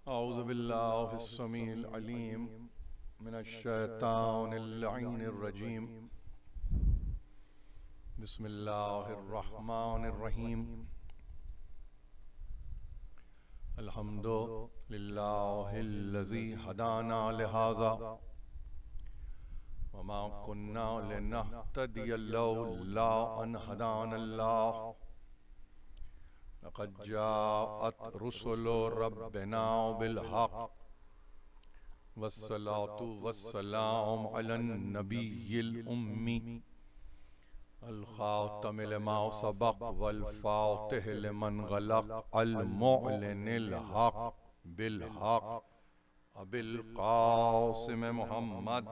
औज़ु बिल्लाहि स्समीइल अलीम मिनश शैतानिर लईनिर रजीम। बिस्मिल्लाहिर रहमानिर रहीम। अल्हम्दुलिल्लाहिल्लज़ी हदाना लिहाज़ा वमा कुन्ना लिनहतदिय लौला अन हदानल्लाह। लक़द जाअत रुसुलु रब्बिना बिल हक़ वस्सलातु वस्सलामु अलन नबिय्यिल उम्मी अल ख़ातमिल लिमा सबक़ वल फ़ातिह लिमन गलक़ अल मुअलिनिल हक़ बिल हक़ अबिल क़ासिम मुहम्मद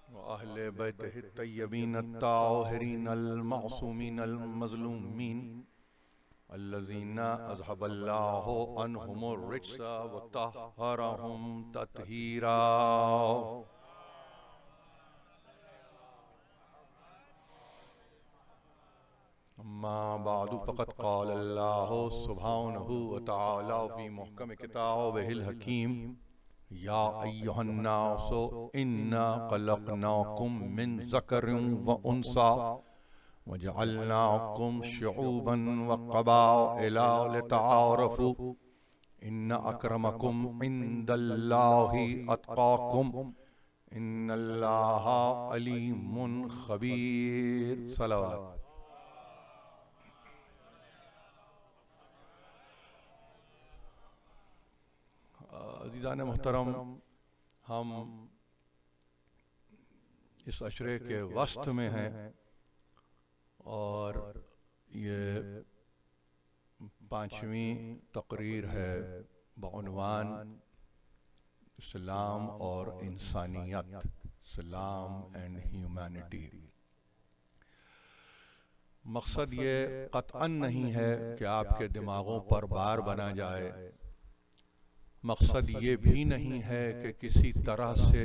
व अहले बैतिहि तय्यबीन अत्ताहिरीन अल मअसूमीन अल मज़लूमीन अल्लज़ीना अज़हबल्लाहु अन्हुमुर रिज्स व तह्हरहुम तत्हीरा। अम्मा बअदु फ़क़द क़ालल्लाहु सुब्हानहु व तआला फ़ी मुहकम किताबिहिल हकीम या अय्युहन्नासु इन्ना ख़लक़नाकुम मिन ज़करिन व उन्सा वजअलनाकुम शुऊबन व क़बाइला लितआरफ़ू इन्न अक्रमकुम इंदल्लाहि अत्क़ाकुम इन्नल्लाहा अलीमुन ख़बीर। सलावत। अज़ीज़ान मुहतरम, हम इस अशरे के वस्त में हैं और ये 5वीं तकरीर है बउन्वान इस्लाम और इंसानियत, इस्लाम एंड ह्यूमैनिटी। मकसद ये क़त्अन नहीं है कि आपके दिमागों पर बार बना जाए, मकसद ये भी नहीं है कि किसी तरह से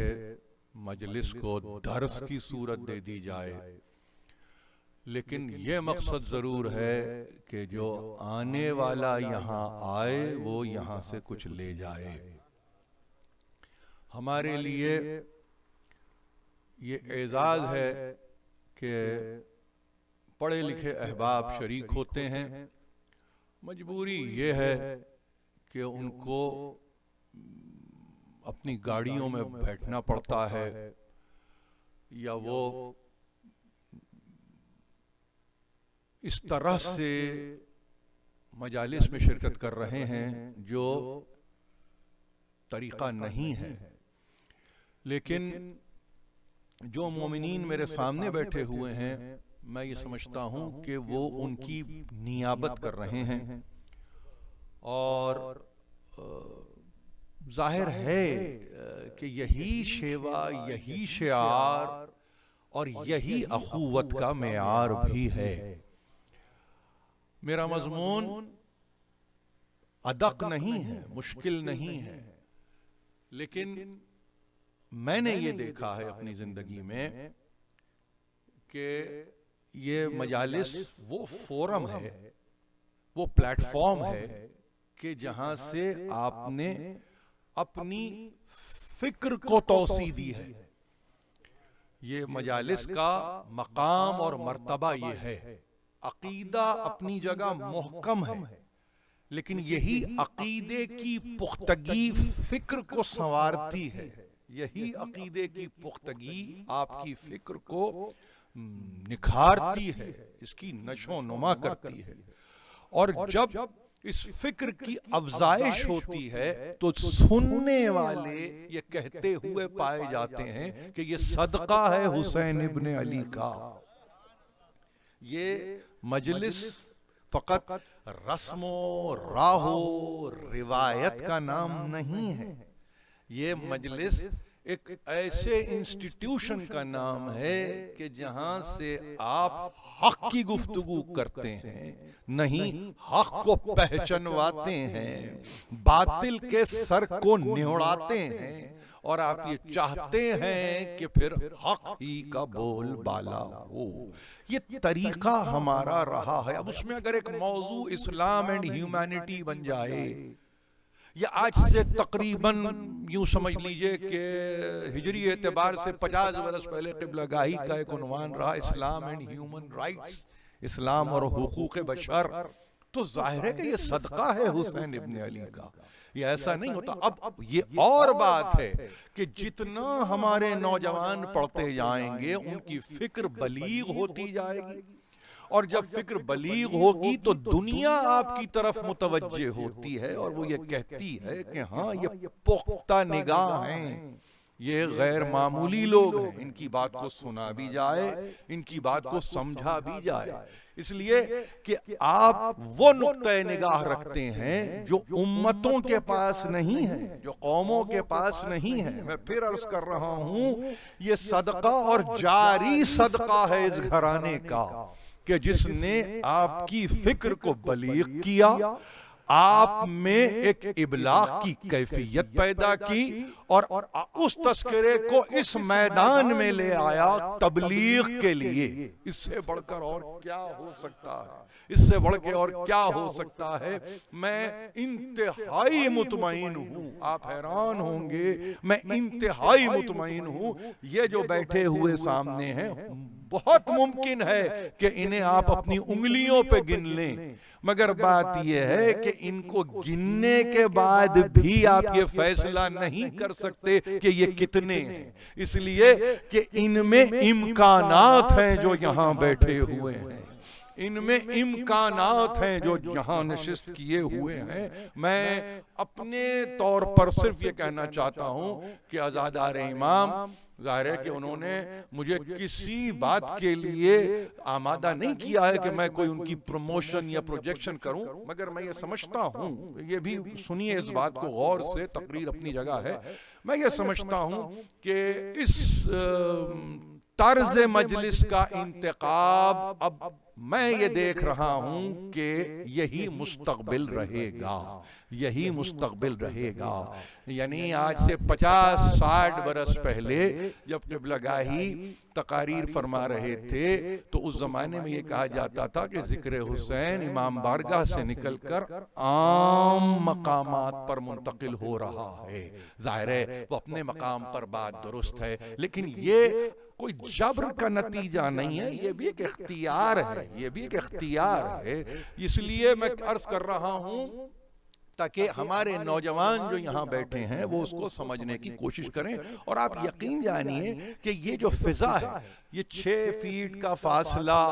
मजलिस को दर्स की सूरत दे दी जाए, लेकिन ये मकसद ज़रूर है कि जो आने वाला यहाँ आए वो यहाँ से कुछ ले जाए। हमारे लिए ये एजाज़ है कि पढ़े लिखे अहबाब शरीक होते हैं। मजबूरी ये है कि उनको अपनी गाड़ियों में बैठना पड़ता है या वो इस तरह से मजालिस में शिरकत कर रहे हैं जो तरीक़ा नहीं है। लेकिन जो मोमिनीन मेरे सामने बैठे हुए हैं, मैं ये समझता हूँ कि वो उनकी नियाबत कर रहे हैं और जाहिर है कि यही शेवा, यही शिआर और यही अखुवत का मेयार भी है। मेरा मज़मून अदक नहीं है, मुश्किल नहीं है, लेकिन मैंने ये देखा है अपनी जिंदगी में कि ये मजालिस वो फोरम है, वो प्लेटफॉर्म है कि जहां से आपने अपनी फिक्र को तौसी दी है। ये मजालिस का मकाम और मर्तबा ये है। अकीदा अपनी जगह मुहकम है, लेकिन यही अकीदे की पुख्तगी फिक्र को संवारती है। यही अकीदे की पुख्तगी आपकी फिक्र को निखारती है, इसकी नशो नुमा करती है। और जब इस फिक्र की अफजाइश होती है तो सुनने वाले ये कहते हुए पाए जाते हैं कि ये सदका है हुसैन इब्ने अली का। ये मजलिस फकत रस्मो राहो रिवायत का नाम नहीं है। ये मजलिस एक ऐसे इंस्टीट्यूशन का नाम है कि जहां से आप हक की गुफ्तगू करते हैं, नहीं हक को पहचानवाते हैं, बातिल के सर को निहुड़ाते हैं, और आप ये चाहते हैं कि फिर हक ही का बोल बाला हो। ये तरीका हमारा रहा है। अब उसमें अगर एक मौजू इस्लाम एंड ह्यूमैनिटी बन जाए, या आज से तकरीबन यूं समझ लीजिए कि हिजरी एतबार से 50 बरस पहले क़िबलागाही का एक उन्वान रहा इस्लाम एंड ह्यूमन राइट्स, इस्लाम और हुकूक बशर, तो जाहिर है कि ये सदका है हुसैन इब्न अली का। ये ऐसा नहीं होता। अब ये और बात है कि जितना हमारे नौजवान पढ़ते जाएंगे उनकी फिक्र बलीग होती जाएगी, और जब फिक्र बलीग होगी तो दुनिया आपकी तरफ मुतवज्जे होती है और वो ये कहती है कि हाँ ये पुख्ता निगाह हैं, ये गैर मामूली लोग हैं, इनकी बात को सुना भी जाए, इनकी बात को समझा भी जाए। इसलिए कि आप वो नुक्ते निगाह रखते हैं जो उम्मतों के पास नहीं है, जो कौमों के पास नहीं है। मैं फिर अर्ज कर रहा हूं, ये सदका और जारी सदका है इस घराने का कि जिसने आपकी फिक्र को बलीग किया, आप में एक इबलाग की कैफियत पैदा की, और उस तस्करे को इस मैदान में ले आया तबलीग के लिए। इससे बढ़कर और क्या हो सकता है? इससे बढ़ के और क्या हो सकता है? मैं इंतहाई मुतमईन हूं, आप हैरान होंगे, मैं इंतहाई मुतमईन हूं, ये जो बैठे हुए सामने हैं बहुत मुमकिन है कि इन्हें आप अपनी उंगलियों पे गिन लें, मगर बात यह है कि इनको गिनने के बाद भी आप ये फैसला नहीं कर सकते कि ये कितने हैं, इसलिए कि इनमें इम्कानात हैं जो यहां बैठे हुए हैं, इनमें इम्कानात हैं जो यहां नशिस्त किए हुए हैं। मैं अपने तौर पर सिर्फ ये कहना चाहता हूं कि आज़ादार इमाम, जाहिर है कि उन्होंने मुझे किसी बात के लिए आमादा नहीं किया है कि मैं कोई उनकी प्रमोशन या प्रोजेक्शन करूं, मगर मैं ये समझता हूं, ये भी सुनिए इस बात को गौर से, तकरीर अपनी जगह है, मैं ये समझता हूं कि इस तर्ज मजलिस का इंतखाब अब मैं ये देख रहा हूं कि यही मुस्तकबिल रहेगा, यही मुस्तकबिल रहेगा। यानी आज से 50-60 बरस पहले जब क़िबलागाही तकारीर फरमा रहे थे तो उस जमाने में ये कहा जाता था कि जिक्र हुसैन इमाम बारगाह से निकलकर आम मकामात पर मुंतकिल हो रहा है। जाहिर है वो अपने मकाम पर बात दुरुस्त है, लेकिन ये कोई जबर का नतीजा नहीं है, ये भी एक इख्तियार है, ये भी एक इख्तियार है। इसलिए मैं अर्ज कर रहा हूं ताकि हमारे नौजवान जो यहाँ बैठे हैं वो उसको समझने की कोशिश करें, और आप यकीन जानिए कि ये जो फिजा है, ये 6 फीट का फासला,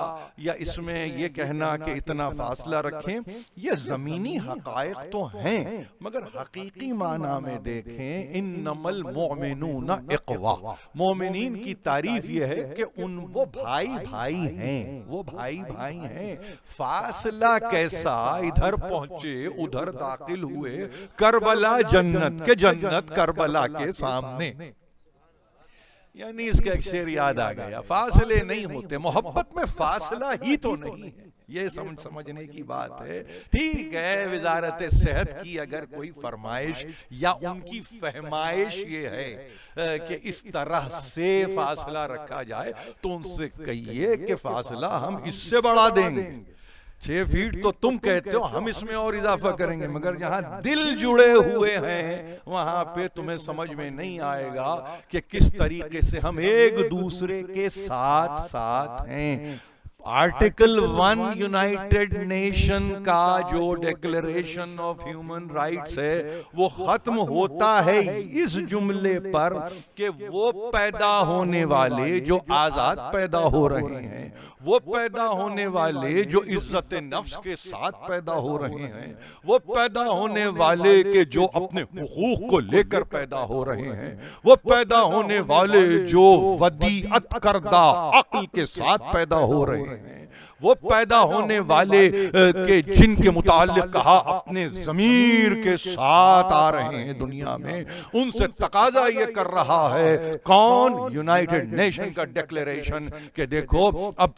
या इसमें ये कहना कि इतना फासला रखें, ये जमीनी हकायक तो हैं, मगर हकीकी माना में देखें, इन्नमल मोमिनून इख्वा, मोमिनीन की तारीफ ये है कि वो भाई भाई हैं, वो भाई भाई हैं। फासला कैसा, इधर पहुंचे उधर दाखिल हुए, करबला जन्नत के जन्नत करबला के सामने। यानी इसका एक शेर याद आ गया, फासले नहीं होते, मोहब्बत में फासला ही तो नहीं है, ये समझने की बात है। ठीक है, वजारत सेहत की अगर कोई फरमाइश या उनकी फहमाइश ये है कि इस तरह से फासला रखा जाए, तो उनसे कहिए कि फासला हम इससे बढ़ा देंगे, 6 फीट तो तुम कहते हो, हम इसमें और इजाफा करेंगे, मगर जहां दिल जुड़े हुए हैं वहां पे तुम्हें समझ में नहीं आएगा कि किस तरीके से हम एक दूसरे के साथ साथ हैं। आर्टिकल 1 यूनाइटेड नेशन का जो डिक्लेरेशन ऑफ ह्यूमन राइट्स है वो खत्म होता है इस जुमले पर कि वो पैदा होने वाले जो आजाद पैदा हो रहे हैं, वो पैदा होने वाले जो इज्जत नफ्स के साथ पैदा हो रहे हैं, वो पैदा होने वाले के जो अपने हुकूक को लेकर पैदा हो रहे हैं, वो पैदा होने वाले जो वदीअत करदा अक्ल के साथ पैदा हो रहे हैं, वो पैदा होने वाले के जिनके मुताल्लिक कहा अपने ज़मीर के साथ आ रहे हैं दुनिया में, उनसे तकाजा ये कर रहा है कौन? यूनाइटेड नेशन का डिक्लेरेशन कि देखो अब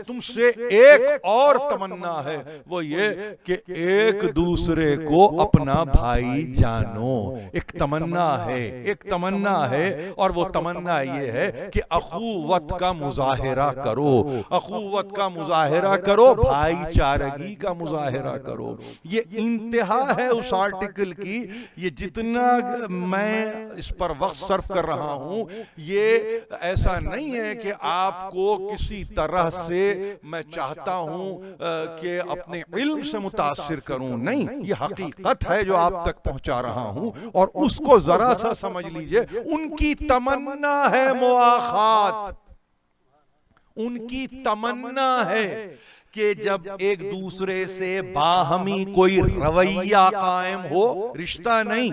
तुमसे एक और तमन्ना है, वो ये कि एक दूसरे को अपना भाई जानो। एक तमन्ना है और वो तमन्ना ये है कि अखुवत का मुजाहिरा करो, अखुवत का मुजाहिरा करो, भाईचारगी का मुजाहिरा करो। ये इंतहा है उस आर्टिकल की। ये जितना मैं इस पर वक्त सर्फ कर रहा हूं, ये ऐसा नहीं है कि आपको किसी तरह से मैं चाहता हूं कि अपने इल्म से मुतासिर करूं, नहीं, ये हकीकत है जो आप तक पहुंचा रहा हूं और उसको जरा सा समझ लीजिए। उनकी तमन्ना है मुआखात, उनकी तमन्ना है कि जब एक दूसरे से बाहमी कोई रवैया कायम हो, रिश्ता नहीं,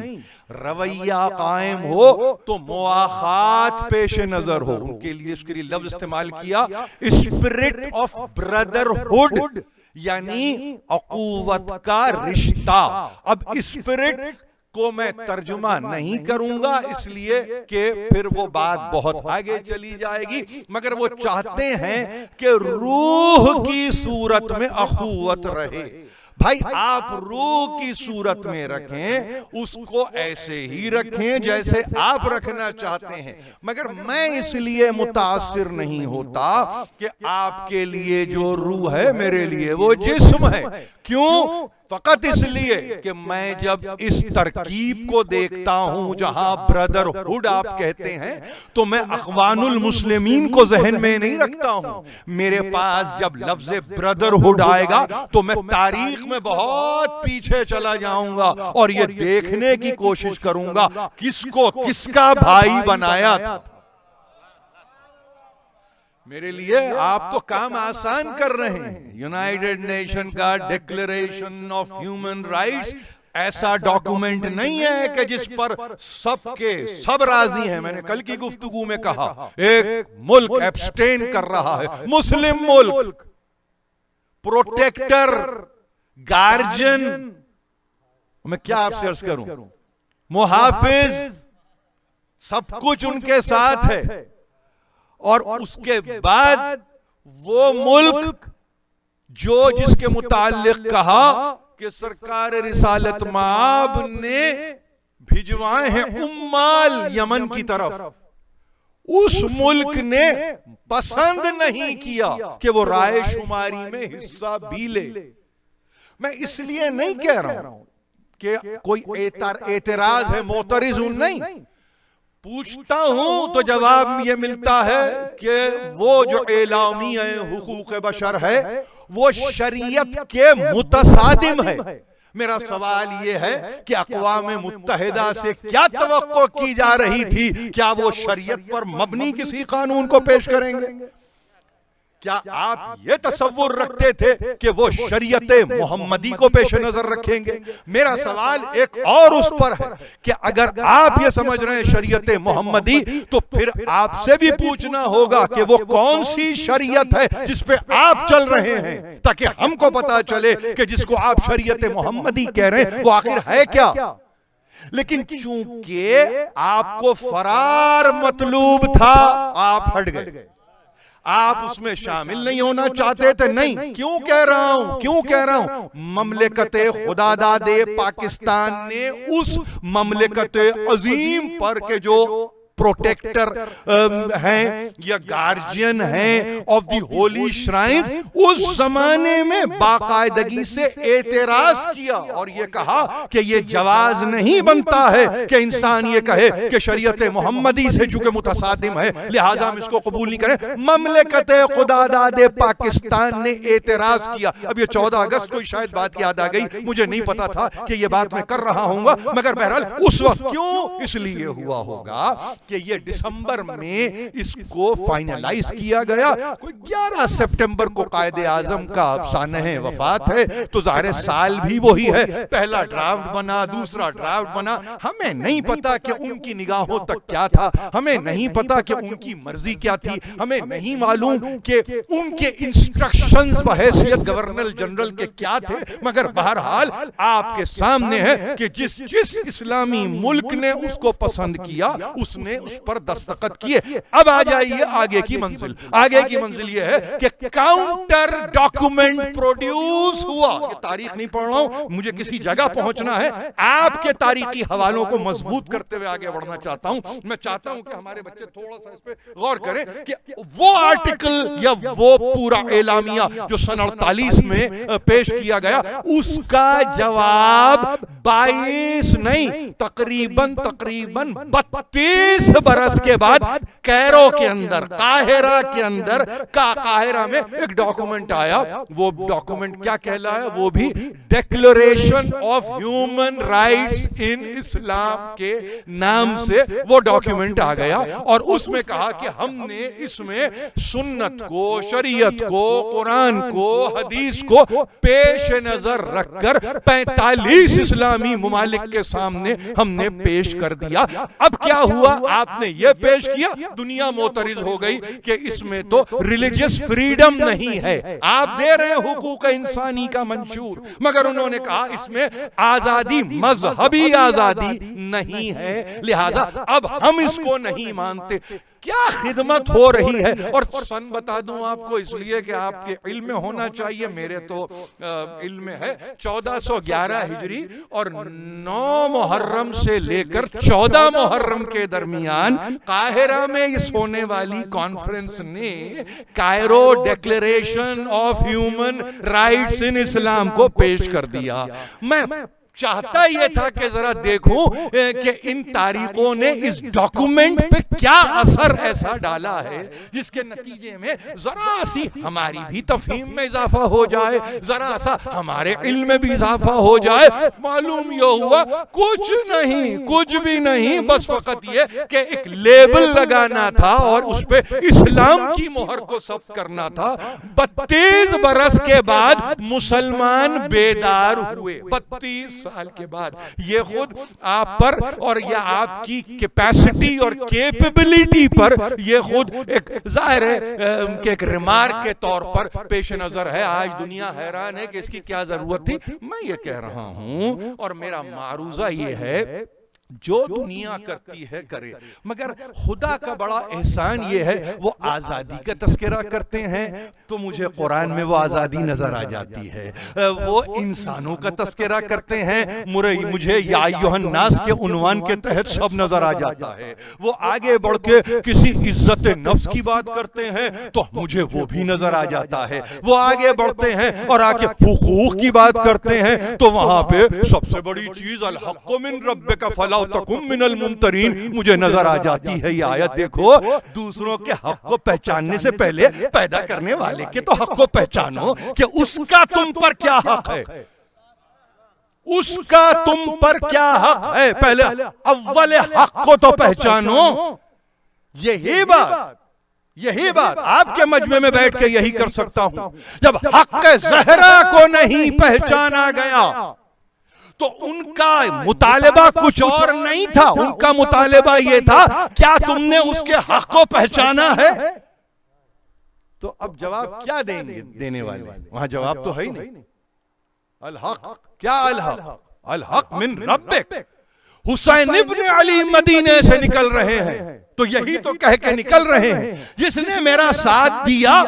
रवैया कायम हो, तो मुआखात पेश नजर हो। उनके लिए इसके लिए लफ्ज इस्तेमाल किया स्पिरिट ऑफ ब्रदरहुड, यानी अक़ुवत का रिश्ता। अब स्पिरिट को मैं तर्जुमा नहीं करूंगा इसलिए कि फिर वो बात बहुत आगे चली जाएगी, मगर वो चाहते हैं कि रूह की सूरत में अखुवत रहे। भाई आप रूह की सूरत में रखें, उसको ऐसे ही रखें जैसे आप रखना चाहते हैं, मगर मैं इसलिए मुतासिर नहीं होता कि आपके लिए जो रूह है मेरे लिए वो जिस्म है। क्यों? फकत इसलिए कि मैं जब इस तरकीब को देखता हूं जहां ब्रदरहुड आप कहते हैं, तो मैं अखवानुल मुस्लिमीन को जहन में नहीं रखता हूं। मेरे पास जब लफ्ज ब्रदरहुड आएगा तो मैं तारीख में बहुत पीछे चला जाऊंगा और ये देखने की कोशिश करूंगा किसको किसका भाई बनाया था। मेरे लिए आप तो काम आसान कर रहे हैं। यूनाइटेड नेशन का डिक्लेरेशन ऑफ ह्यूमन राइट्स ऐसा डॉक्यूमेंट नहीं है कि जिस पर सबके सब राजी हैं। मैंने कल की गुफ्तगू में कहा, एक मुल्क एब्स्टेन कर रहा है, मुस्लिम मुल्क, प्रोटेक्टर, गार्जियन, मैं क्या आपसे अर्ज करूं, मुहाफिज, सब कुछ उनके साथ है, और उसके बाद वो मुल्क जो जिसके मुताल्लिक कहा कि सरकार रिसालत माब ने भिजवाए हैं उम्माल यमन की तरफ, उस मुल्क ने पसंद नहीं किया कि वो राय शुमारी में हिस्सा भी ले। मैं इसलिए नहीं कह रहा हूं कि कोई एतराज है, मोतरिज हूं, नहीं, पूछता हूं तो जवाब ये मिलता है कि वो जो एलामिया हुकूक बशर है वो शरीयत के मुतसादिम है। मेरा सवाल ये है कि अक़वाम मुत्तहिदा से क्या तवक्को की जा रही थी? क्या वो शरीयत पर मबनी किसी कानून को पेश करेंगे? क्या आप ये तसव्वुर रखते थे कि वो शरीयत मोहम्मदी को पेश नजर रखेंगे? मेरा सवाल एक और उस पर है कि अगर आप ये समझ रहे हैं शरीयत मोहम्मदी, तो फिर आपसे भी पूछना होगा कि वो कौन सी शरीयत है जिस पे आप चल रहे हैं, ताकि हमको पता चले कि जिसको आप शरीयत मोहम्मदी कह रहे हैं वो आखिर है क्या। लेकिन चूंकि आपको फरार मतलूब था, आप हट गए, आप उसमें शामिल नहीं होना चाहते थे। नहीं, क्यों कह रहा हूं, ममलिकत खुदादादे पाकिस्तान ने उस ममलिकत अजीम पर के जो प्रोटेक्टर हैं या गार्जियन हैं ऑफ द होली श्राइन्स, उस जमाने में बाकायदगी से एतराज किया और ये कहा कि ये जवाज नहीं बनता है कि इंसान ये कहे कि शरीयत मोहम्मदी से चूंकि मुतसादिम है लिहाजा हम इसको कबूल नहीं करें। ममलिकत खुदादादे पाकिस्तान ने एतराज किया। अब ये 14 अगस्त को शायद बात याद आ गई, मुझे नहीं पता था कि ये बात मैं कर रहा हूंगा, मगर बहरहाल उस वक्त क्यों इसलिए हुआ होगा कि ये दिसंबर में इसको फाइनलाइज किया गया, कोई 11 सितंबर को कायदे आजम का सानह वफात है, तो ज़ाहिर साल भी वही है, पहला ड्राफ्ट बना, दूसरा ड्राफ्ट बना। हमें नहीं पता कि उनकी निगाहों तक क्या था, हमें नहीं पता कि उनकी मर्जी क्या थी, हमें नहीं मालूम कि उनके इंस्ट्रक्शंस बहैसियत गवर्नर जनरल के क्या थे, मगर बहरहाल आपके सामने है कि जिस इस्लामी मुल्क ने उसको पसंद किया उसने उस पर दस्तखत किए। अब आ जाइए आगे की मंजिल। आगे की मंजिल यह है कि काउंटर डॉक्यूमेंट प्रोड्यूस हुआ। ये तारीख नहीं पढ़ रहा हूं, मुझे किसी जगह पहुंचना है, आपके तारीखी हवालों को मजबूत करते हुए आगे बढ़ना चाहता हूं। मैं चाहता हूं कि हमारे बच्चे थोड़ा सा इस पे गौर करें कि वो आर्टिकल या वो पूरा एलामिया जो सन 48 में पेश किया गया, उसका जवाब 22 नहीं तकरीबन 32 बरस के बाद कैरो के अंदर, काहिरा के अंदर, काहिरा में एक डॉक्यूमेंट आया। वो डॉक्यूमेंट क्या कहलाया? वो भी declaration of human rights in इस्लाम के नाम से वो डॉक्यूमेंट आ गया, और उसमें कहा कि हमने इसमें सुन्नत को, शरीयत को, कुरान को, हदीस को पेश नजर रखकर 45 इस्लामी मुमालिक के सामने हमने पेश कर दिया। अब क्या हुआ? आपने ये पेश किया, दुनिया मोतरिज हो गई कि इसमें तो रिलीजियस फ्रीडम नहीं है, आप दे रहे हैं हुकूक इंसानी का मंशूर, मगर उन्होंने कहा इसमें आजादी, मजहबी आजादी नहीं है, लिहाजा अब हम इसको नहीं मानते। क्या खिदमत हो रही है। और सन बता दूं आपको इसलिए कि आपके इल्म में होना चाहिए, मेरे तो इल्म में है 1411 हिजरी और 9 मुहर्रम से लेकर 14 मुहर्रम के दरमियान काहिरा में इस होने वाली कॉन्फ्रेंस ने Cairo declaration of human rights in Islam को पेश कर दिया। मैं चाहता यह था कि जरा देखूं कि इन तारीखों ने इस डॉक्यूमेंट पे क्या असर ऐसा डाला है जिसके नतीजे में जरा सी हमारी भी तफहीम में इजाफा हो जाए, जरा सा हमारे इल्म में भी इजाफा हो जाए। मालूम यह हुआ कुछ नहीं, कुछ भी नहीं, बस फकत ये कि एक लेबल लगाना था और उस पे इस्लाम की मोहर को सब्त करना था। 32 बरस के बाद मुसलमान बेदार हुए, 32 साल के बाद। ये खुद आप पर और या आपकी कैपेसिटी और कैपेबिलिटी पर ये खुद एक जाहिर है कि एक रिमार्क के तौर पर पेश नजर है। आज दुनिया हैरान है कि इसकी क्या जरूरत थी। मैं ये कह रहा हूं और मेरा मारूजा ये है, जो दुनिया करती है करे, मगर खुदा का बड़ा एहसान ये है वो आज़ादी का तस्करा करते हैं तो मुझे कुरान में वो आज़ादी नजर आ जाती है। वो इंसानों का तस्करा करते हैं, मुझे या अय्युहन नास के उन्वान के तहत सब नजर आ जाता है। वो आगे बढ़ के किसी इज्जत नफ्स की बात करते हैं तो मुझे वो भी नजर आ जाता है। वो आगे बढ़ते हैं और आके हुकूक की बात करते हैं तो वहां पे सबसे बड़ी चीज अल हक़्क़ु मिन रब्बिका फला तकुम मिनल मुमतरीन मुझे नजर आ जाती है। ये आयत देखो, दूसरों के हक को पहचानने से पहले पैदा करने वाले के तो हक को पहचानो कि उसका तुम पर क्या हक है, उसका तुम पर क्या हक है, पहले अव्वल हक को तो पहचानो। यही बात आपके मजमे में बैठ के यही कर सकता हूं। जब हक ज़हरा को नहीं पहचाना गया तो उनका मुतालिबा कुछ और नहीं था, उनका मुतालिबा यह था क्या तुमने उसके हक को पहचाना है। तो अब जवाब क्या देंगे देने वाले? वहां जवाब तो है ही नहीं। अल हक क्या? अल हक, अल हक मिन रब्बिक। हुसैन इब्न अली मदीने से निकल रहे हैं तो यही तो कह के निकल रहे हैं, जिसने मेरा साथ दिया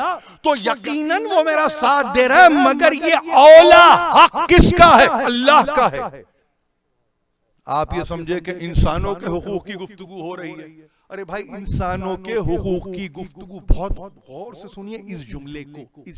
तो यकीनन वो मेरा साथ दे रहा है, मगर ये औला हक किसका है? अल्लाह का है। आप ये समझे कि इंसानों के हुकूक की गुफ्तगू हो रही है। अरे भाई, इंसानों के हुकूक की गुफ्तगू, बहुत गौर से सुनिए इस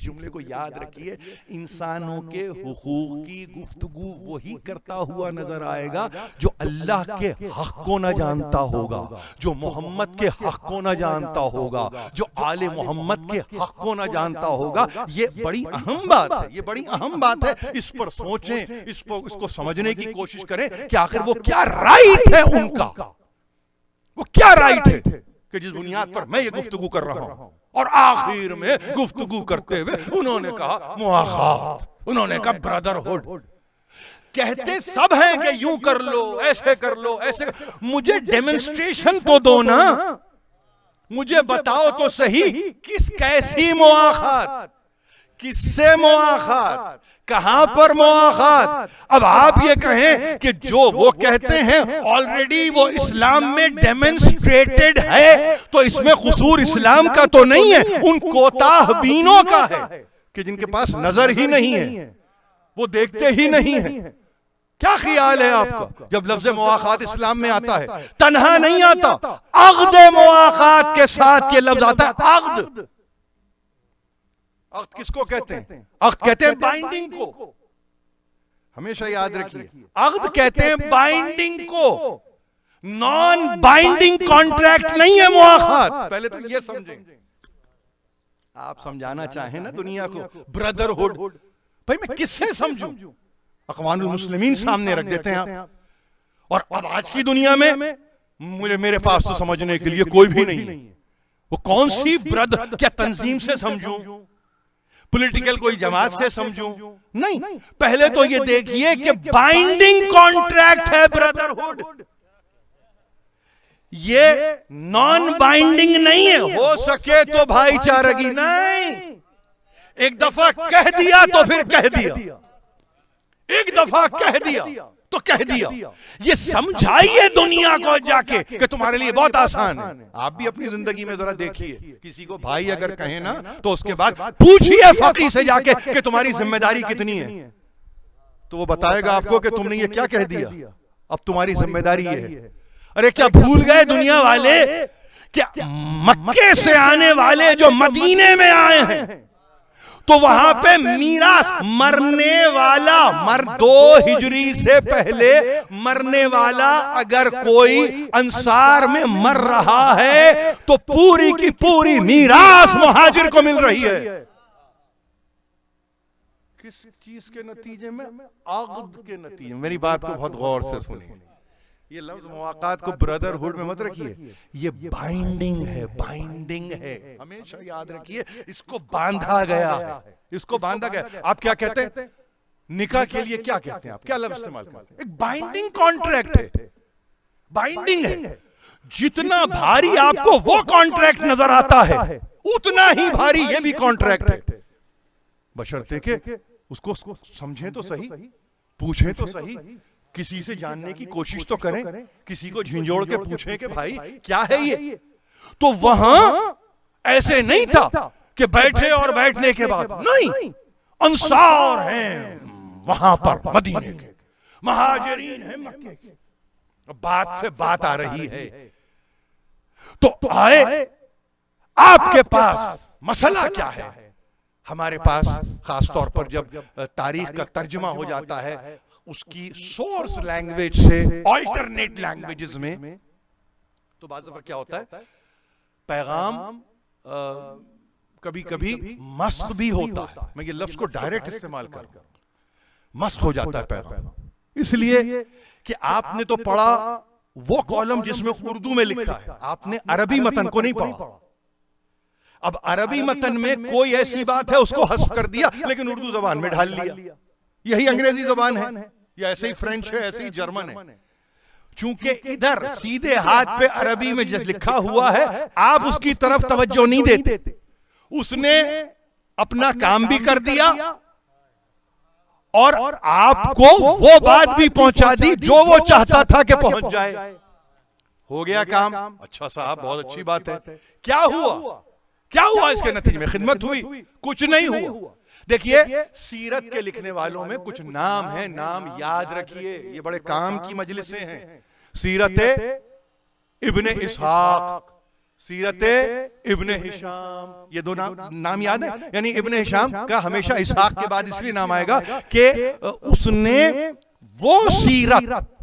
जुमले को याद रखिए। इंसानों के हुकूक की गुफ्तगू वही करता हुआ नजर आएगा जो अल्लाह के हक को न जानता होगा, जो मोहम्मद के हक को न जानता होगा, जो आले मोहम्मद के हक को न जानता होगा। ये बड़ी अहम बात है, ये बड़ी अहम बात है। इस पर सोचें, इसको समझने की कोशिश करें कि आखिर वो क्या राइट है उनका, वो क्या राइट है कि जिस बुनियाद पर मैं ये गुफ्तगू कर रहा हूं। और आखिर में गुफ्तगू करते हुए उन्होंने कहा मुआखात, उन्होंने कहा ब्रदरहुड। कहते सब हैं कि यूं कर लो, ऐसे कर लो, ऐसे। मुझे डेमोन्स्ट्रेशन तो दो ना, मुझे बताओ तो सही कैसी मुआखात, किससे मुआखात, कहां पर मुआखात। अब आप ये कहें कि जो वो कहते हैं ऑलरेडी वो इस्लाम में डेमोन्स्ट्रेटेड है, तो इसमें कसूर इस्लाम का तो नहीं है, उन कोताहबीनों का है कि जिनके पास नजर ही नहीं है, वो देखते ही नहीं है। क्या ख्याल है आपका जब लफ्ज़ मुआखात इस्लाम में आता है? तन्हा नहीं आता, अक़्द मुआखात के साथ ये लफ्ज़ आता है। अक़्द, अक़्द किसको कहते हैं? अक़्द कहते हैं बाइंडिंग को, हमेशा याद रखिए। अक़्द कहते हैं बाइंडिंग को, नॉन बाइंडिंग कॉन्ट्रैक्ट नहीं है मुआखात। पहले तो ये समझें। आप समझाना चाहें ना दुनिया को ब्रदरहुड, भाई मैं किससे समझूं? अक़वानुल मुस्लिमीन सामने रख देते हैं आप। और अब आज की दुनिया में मेरे पास तो समझने के लिए कोई भी नहीं है। वो कौन सी ब्रदर, क्या तंजीम से समझूं, पॉलिटिकल कोई जमात से समझूं? नहीं, पहले तो ये देखिए कि बाइंडिंग कॉन्ट्रैक्ट है ब्रदरहुड, ये नॉन बाइंडिंग नहीं है। हो सके तो भाईचारगी नहीं, एक दफा कह दिया तो फिर कह दिया, एक दफा कह दिया तो कह दिया। ये समझाइए दुनिया को जाके कि तुम्हारे लिए बहुत आसान है। आप भी अपनी जिंदगी में जरा देखिए, किसी को भाई अगर कहे ना तो उसके बाद पूछिए फकीह से जाके कि तुम्हारी जिम्मेदारी कितनी है, तो वो बताएगा आपको कि तुमने ये क्या कह दिया, अब तुम्हारी जिम्मेदारी ये है। अरे क्या भूल गए दुनिया वाले, क्या मक्के से आने वाले जो मदीने में आए हैं तो वहां पे मीरास मरने वाला, 2 हिजरी से पहले मरने वाला अगर कोई अंसार में मर रहा है तो पूरी की पूरी मीरास मुहाजिर को मिल रही है। किस चीज के नतीजे में? अक़्द के नतीजे में। मेरी बात को बहुत गौर से सुनिए। ये लफ्ज मुआक़ात को ब्रदरहुड में मत रखिए, ये बाइंडिंग है, बाइंडिंग है, हमेशा याद रखिए। इसको बांधा गया है, इसको बांधा गया। आप क्या कहते हैं निकाह के लिए, क्या कहते हैं आप, क्या लफ्ज इस्तेमाल करते हैं? एक बाइंडिंग कॉन्ट्रैक्ट है, बाइंडिंग है। जितना भारी आपको वो कॉन्ट्रैक्ट नजर आता है, उतना ही भारी ये भी कॉन्ट्रैक्ट है, बशर्ते के उसको समझें तो सही, पूछें तो सही, किसी से जानने की कोशिश तो करें, किसी को झिंझोड़ के पूछें कि भाई क्या है ये। तो वहां ऐसे नहीं था कि बैठे और बैठने के बाद, नहीं, अंसार हैं वहां पर मदीने के, महाजिरीन हैं मक्के के। बात से बात आ रही है तो आए, आपके पास मसला क्या है? हमारे पास खास तौर पर जब तारीख का तर्जुमा हो जाता है उसकी सोर्स लैंग्वेज से अल्टरनेट लैंग्वेजेस में, तो बाज़ दफा क्या होता है, पैगाम कभी कभी मस्ख भी होता है। मैं ये लफ्ज को डायरेक्ट इस्तेमाल कर रहा हूं, मस्ख हो जाता है पैगाम, इसलिए कि आपने तो पढ़ा वो कॉलम जिसमें उर्दू में लिखा है, आपने अरबी मतन को नहीं पढ़ा। अब अरबी मतन में कोई ऐसी बात है उसको हस्फ कर दिया, लेकिन उर्दू जबान में ढाल लिया। यही अंग्रेजी जबान है, या ऐसे ही फ्रेंच है, ऐसे ही जर्मन है। चूंकि इधर सीधे हाथ पे अरबी में जो लिखा हुआ है आप उसकी तरफ तवज्जो नहीं देते, उसने अपना काम भी कर दिया और आपको वो बात भी पहुंचा दी जो वो चाहता था कि पहुंच जाए। हो गया काम। अच्छा साहब, बहुत अच्छी बात है। क्या हुआ? क्या हुआ इसके नतीजे में? खिदमत हुई? कुछ नहीं हुआ। देखिए, सीरत के लिखने वालों में कुछ नाम है, नाम याद रखिए, ये बड़े काम की मजलिसें हैं। सीरत इब्ने इसहाक, सीरत इब्ने हिशाम, ये दो नाम याद है। यानी इब्ने हिशाम का हमेशा इसहाक के बाद इसलिए नाम आएगा कि उसने वो सीरत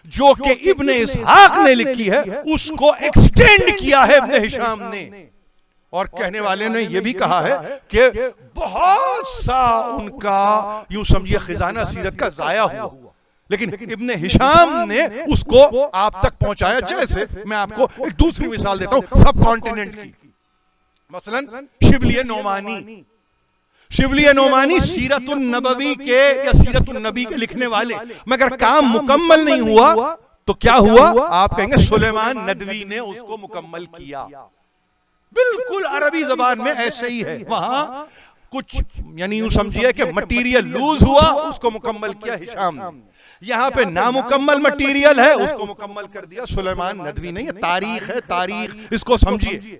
जो कि इब्ने इसहाक ने लिखी है उसको एक्सटेंड किया है इब्ने हिशाम ने। और कहने वाले ने यह भी कहा है कि बहुत सा उनका यूं समझिए खजाना सीरत का जाया हुआ, लेकिन इब्ने हिशाम ने उसको आप तक पहुंचाया। जैसे मैं आपको एक दूसरी मिसाल देता हूं सब कॉन्टिनेंट की, मसलन शिबली नोमानी। शिबली नोमानी सीरतुन नबवी के या सीरतुन नबी के लिखने वाले, मगर काम मुकम्मल नहीं हुआ तो क्या हुआ? आप कहेंगे सुलेमान नदवी ने उसको मुकम्मल किया। बिल्कुल अरबी जबान में ऐसे ही है। वहां कुछ यानी यूं समझिए कि मटेरियल लूज हुआ, उसको मुकम्मल किया हिशाम ने। यहां पे नामुकम्मल मटेरियल है, उसको मुकम्मल कर दिया सुलेमान नदवी ने। ये तारीख है, तारीख, इसको समझिए।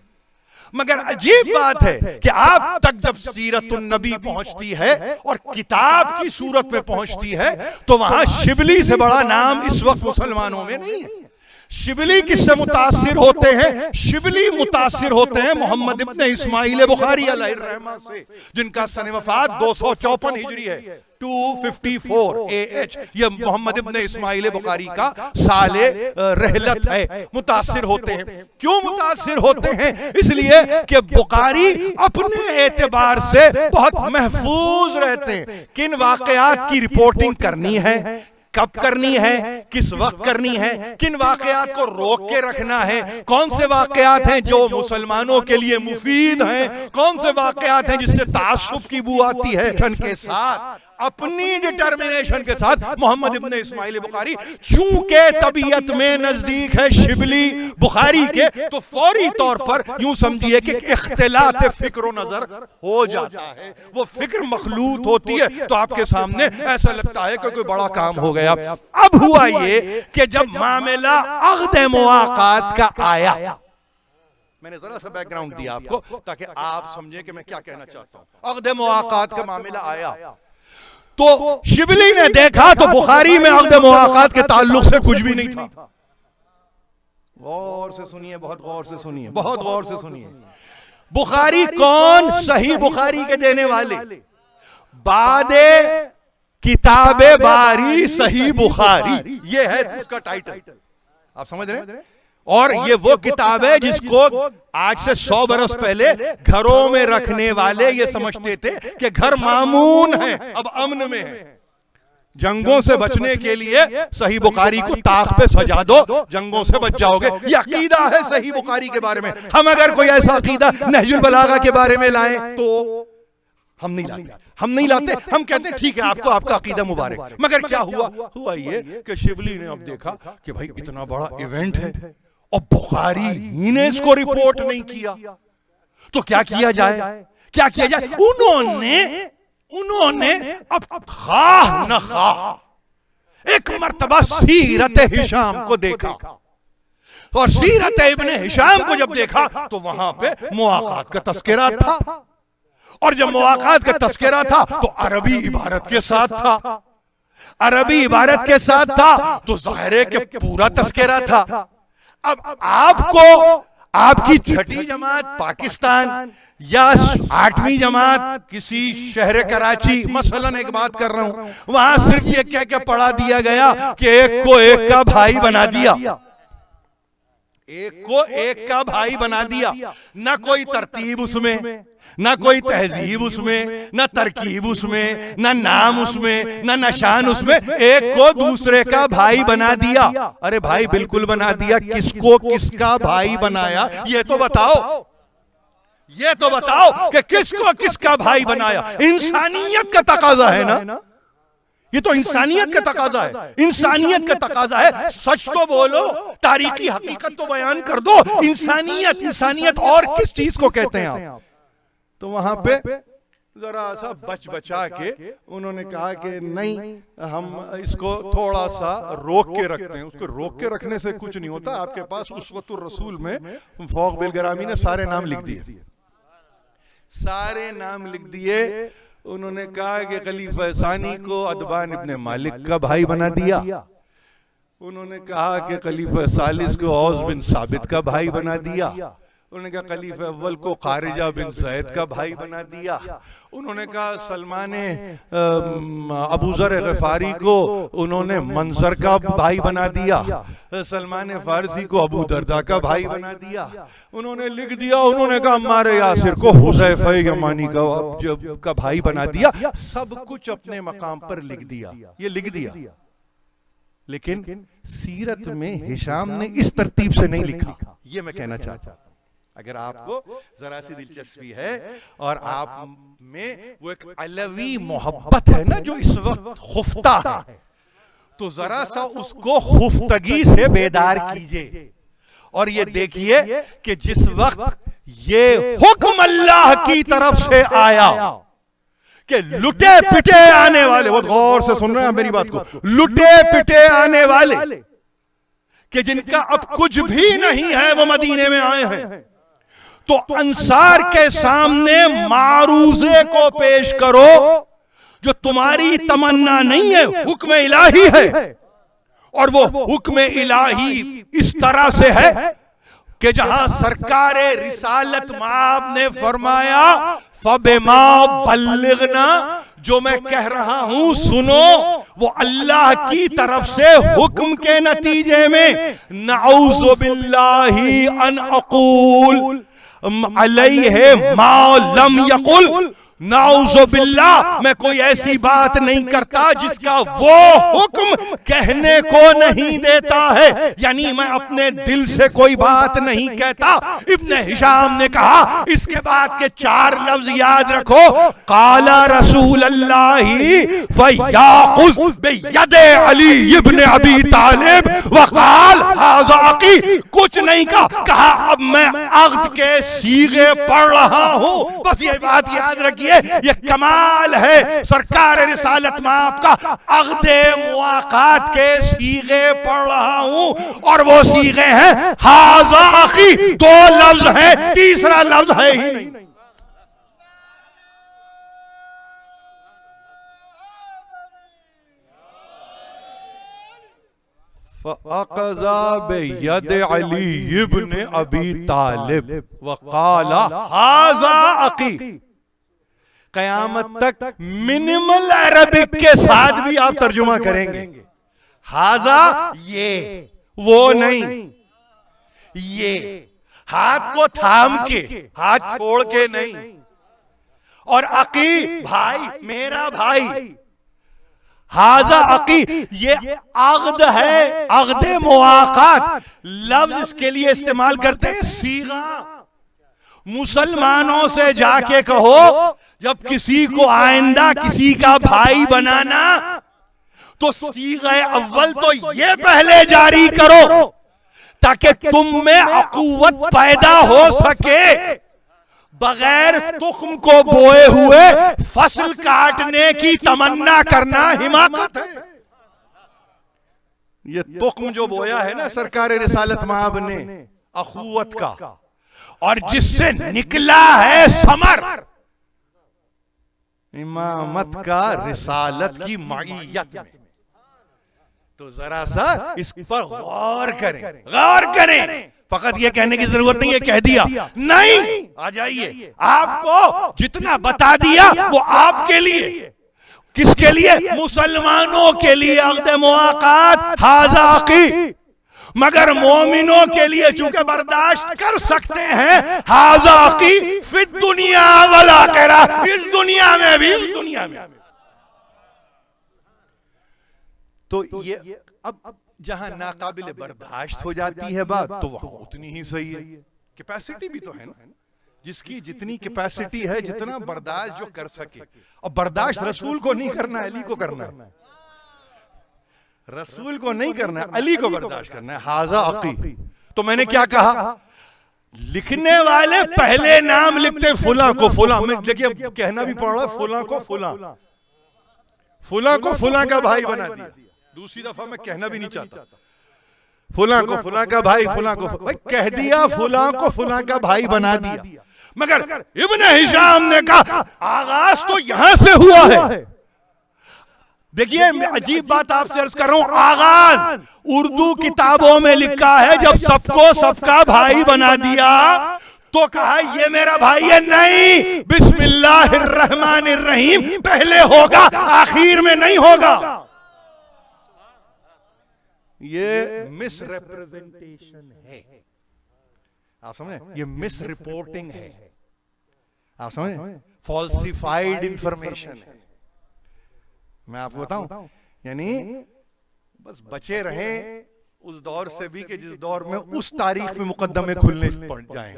मगर अजीब बात है कि आप तक जब सीरतुन नबी पहुंचती है और किताब की सूरत में पहुंचती है तो वहां शिबली से बड़ा नाम इस वक्त मुसलमानों में नहीं है। शिबली किससे मुतासिर होते हैं? शिबली मुतासिर होते हैं मोहम्मद इब्ने इस्माइल बुखारी अलैहिर्रहमा से, जिनका सन वफात 254 हिजरी है, 254 AH। ये मोहम्मद इब्ने इस्माइल बुखारी का साले रहलत है। मुतासिर होते हैं। क्यों मुतासिर होते हैं? इसलिए कि बुखारी अपने एतबार से बहुत महफूज रहते हैं। किन वाकयात की रिपोर्टिंग करनी है, कब करनी है, किस वक्त करनी है, किन वाकयात को रोक के रखना है, कौन से वाकयात हैं जो मुसलमानों के लिए मुफीद हैं, कौन से वाकयात हैं जिससे तासुब की बू आती है, के साथ अपनी डिटर्मिनेशन के साथ मोहम्मद इब्ने इस्माइल बुखारी चूंकि तबीयत में नजदीक है शिबली बुखारी के, तो फौरी तौर पर यूं समझिए कि इख्तिलात फिक्र नजर हो जाता है। वो फिक्र मखलूत होती है तो आपके सामने ऐसा लगता है कि कोई बड़ा काम हो गया। अब हुआ ये कि जब मामला अक़्द मुआक़ात का आया, मैंने जरा सा बैकग्राउंड दिया आपको ताकि आप समझें कि मैं क्या कहना चाहता हूं। अक़्द मुआक़ात का मामला आया तो शिबली ने देखा तो बुखारी में अक़्द मुआक़ात के ताल्लुक से कुछ भी नहीं था। गौर से सुनिए, बहुत गौर से सुनिए, बहुत गौर से सुनिए। बुखारी कौन? सही बुखारी के देने वाले, बादे किताबे बारी सही बुखारी, ये है उसका टाइटल। आप समझ रहे हैं? और ये वो किताब है जिसको आज से 100 बरस पहले घरों में रखने वाले ये समझते थे कि घर मामून है, अब अमन में है। जंगों से बचने के लिए सही बुखारी को ताक पे सजा दो, जंगों से बच जाओगे। ये अकीदा है सही बुखारी के बारे में। हम अगर कोई ऐसा अकीदा नहजुल बलागा के बारे में लाएं तो हम नहीं लाते, हम नहीं लाते। हम कहते हैं ठीक है, आपको आपका अकीदा मुबारक। मगर क्या हुआ? हुआ ये कि शिबली ने अब देखा कि भाई इतना बड़ा इवेंट है और बुखारी ही ने इसको रिपोर्ट नहीं किया, तो क्या किया जाए, क्या किया जाए? उन्होंने अब खाह न खाह एक मर्तबा सीरत हिशाम को देखा, और सीरत इब्ने हिशाम को जब देखा तो वहां पे मुआक़ात का तस्करा था। और जब मुआक़ात का तस्करा था तो अरबी इबारत के साथ था, अरबी इबारत के साथ था तो ज़ाहिर है कि पूरा तस्करा था। अब आपको आपकी छठी जमात पाकिस्तान या 8वीं जमात किसी शहर कराची, मसलन एक बात कर रहा हूं, वहां सिर्फ ये क्या क्या पढ़ा दिया गया कि एक को एक का भाई बना दिया, एक को एक का भाई बना दिया। ना कोई तरतीब उसमें, ना कोई तहजीब उसमें, ना तरकीब उसमें, ना नाम उसमें, ना निशान उसमें, एक को दूसरे का भाई बना दिया। अरे भाई बिल्कुल बना दिया, किसको किसका भाई बनाया ये तो बताओ, ये तो बताओ कि किसको किसका भाई बनाया। इंसानियत का तकाजा है ना, ये तो इंसानियत का तकाजा है, इंसानियत का तकाजा है। सच तो बोलो, तारीखी हकीकत तो बयान कर दो। इंसानियत, इंसानियत और किस चीज को कहते हैं आप? तो वहां पे जरा सा बच बचा के उन्होंने कहा कि नहीं, हम इसको थोड़ा सा रोक के रखते हैं। उसको रोक के रखने से कुछ नहीं होता। आपके पास उसवतुर रसूल में फौक बिलगरामी ने सारे नाम लिख दिए, सारे नाम लिख दिए। उन्होंने कहा कि खलीफा सानी को अदबान इब्ने मालिक का भाई बना दिया। उन्होंने कहा कि खलीफा सालिस को औस बिन साबित का भाई बना दिया। उन्होंने कहा खलीफा अव्वल को खारिजा बिन ज़ैद का भाई बना दिया। उन्होंने कहा सलमान अबू ज़र ग़िफ़ारी को उन्होंने मंजर का भाई बना दिया। सलमान फारसी को अबू दरदा का भाई बना दिया। उन्होंने लिख दिया, उन्होंने कहा अम्मार यासिर को हुज़ैफ़ा यमानी का भाई बना दिया। सब कुछ अपने मकाम पर लिख दिया, ये लिख दिया। लेकिन सीरत में हिशाम ने इस तरतीब से नहीं लिखा। ये मैं कहना चाहता हूं। अगर आपको जरा सी दिलचस्पी है और आप में वो एक अलवी मोहब्बत है ना जो इस वक्त खुफ्ता है, तो जरा सा उसको खुफ्तगी से बेदार कीजिए और ये देखिए कि जिस वक्त ये हुक्म अल्लाह की तरफ से आया कि लुटे पिटे आने वाले, बहुत गौर से सुन रहे हैं मेरी बात को, लुटे पिटे आने वाले कि जिनका अब कुछ भी नहीं है वो मदीने में आए हैं, तो अंसार के सामने मारूजे को पेश करो जो तुम्हारी तमन्ना नहीं है, हुक्म इलाही है। और वो हुक्म इलाही इस तरह से है कि जहां सरकारे रिसालत माब ने फरमाया फबिमा बल्लिगना, जो मैं कह रहा हूं सुनो, वो अल्लाह की तरफ से हुक्म के नतीजे में नऊज़ु बिल्लाहि अन अक़ूल अलैहि मा लम यक़ुल, नाउज़ु बिल्लाह, मैं कोई ऐसी बात नहीं करता जिसका वो हुक्म कहने को नहीं देता है, यानी मैं अपने दिल से कोई बात नहीं कहता। इब्न हिशाम ने कहा इसके बाद के 4 लफ्ज याद रखो, काला रसूल अल्लाही फयाकुज़ बियदे अली इब्न अबी तालिब वकाल हाज़ा अक़ी, कुछ नहीं कहा अब मैं अक़्द के सीगे पढ़ रहा हूं। बस ये बात याद रखिए, ये कमाल है सरकार रिसालत में आपका, अक़्दे मुआक़ात के सीगे पढ़ रहा हूं और वो सीगे हैं हाज़ा अख़ी, 2 लफ्ज है, तीसरा लफ्ज है ही नहीं। फ़अक़ज़ा बियद अली इब्न अबी तालिब वक़ाला हाज़ा अक़ी। क़यामत तक मिनिमल अरबिक के साथ भी आप तर्जुमा करेंगे, हाज़ा ये, वो नहीं, ये हाथ को थाम के, हाथ छोड़ के नहीं, और अक़ी भाई, मेरा भाई, हाज़ा अक़ी, ये अक़्द है, अक़्दे मुआक़ात लफ्ज़ इसके लिए इस्तेमाल करते हैं सीगा। मुसलमानों से जाके कहो जब किसी को आइंदा किसी का भाई बनाना तो सीग़े अव्वल तो ये पहले जारी करो ताकि तुम में अक़ुव्वत पैदा हो सके। बगैर तुख्म को बोए हुए फसल काटने की तमन्ना करना हिमाकत है। ये तुख्म जो बोया है ना सरकार रिसालत माब ने अख़ुव्वत का, और जिससे निकला है समर इमामत का रिसालत की मईयत में, तो जरा सा इस पर गौर करें, गौर करें। फकत ये कहने की जरूरत नहीं है कह दिया नहीं, आ जाइए, आपको जितना बता दिया वो आपके लिए, किसके लिए? मुसलमानों के लिए अक़्द मुआक़ात हाज़ा अक़ी, मगर मोमिनों के लिए चूंकि बर्दाश्त कर सकते हैं हाज़ा अक़ी फिद दुनिया वल आखिरा, इस दुनिया में भी उस दुनिया में। तो ये अब जहां नाकाबिल बर्दाश्त हो जाती है बात तो वहां उतनी ही सही है। कैपेसिटी भी तो है ना, जिसकी जितनी कैपेसिटी है, जितना बर्दाश्त जो कर सके। और बर्दाश्त रसूल को नहीं करना, अली को करना है, रसूल को नहीं करना है, अली को बर्दाश्त करना है। हाज़ा अक़ी। तो मैंने क्या कहा, लिखने वाले पहले नाम लिखते फुला को फुला, मैं देखिए कहना भी पड़ रहा है, फुला को फुला, फुला को फुला का भाई बना दिया। दूसरी दफा मैं कहना भी नहीं चाहता, फुला को फुला का भाई, फुला को भाई कह दिया, फुला को फुला का भाई बना दिया। मगर इब्न हिशाम ने कहा आगाज तो यहां से हुआ है। देखिए मैं अजीब बात आपसे अर्ज कर रहा हूं, आगाज उर्दू किताबों में लिखा है जब सबको सबका भाई बना दिया तो कहा ये मेरा भाई है, नहीं, बिस्मिल्लाहिर्रहमानिर्रहीम पहले होगा, आखिर में नहीं होगा। ये मिस रिप्रेजेंटेशन है, आप समझे, ये मिस रिपोर्टिंग है, आप समझे, फॉल्सिफाइड इंफॉर्मेशन है। मैं आपको बताऊं, यानी बस बचे रहें उस दौर से भी कि जिस दौर में उस तारीख में मुकदमे खुलने पड़ जाएं,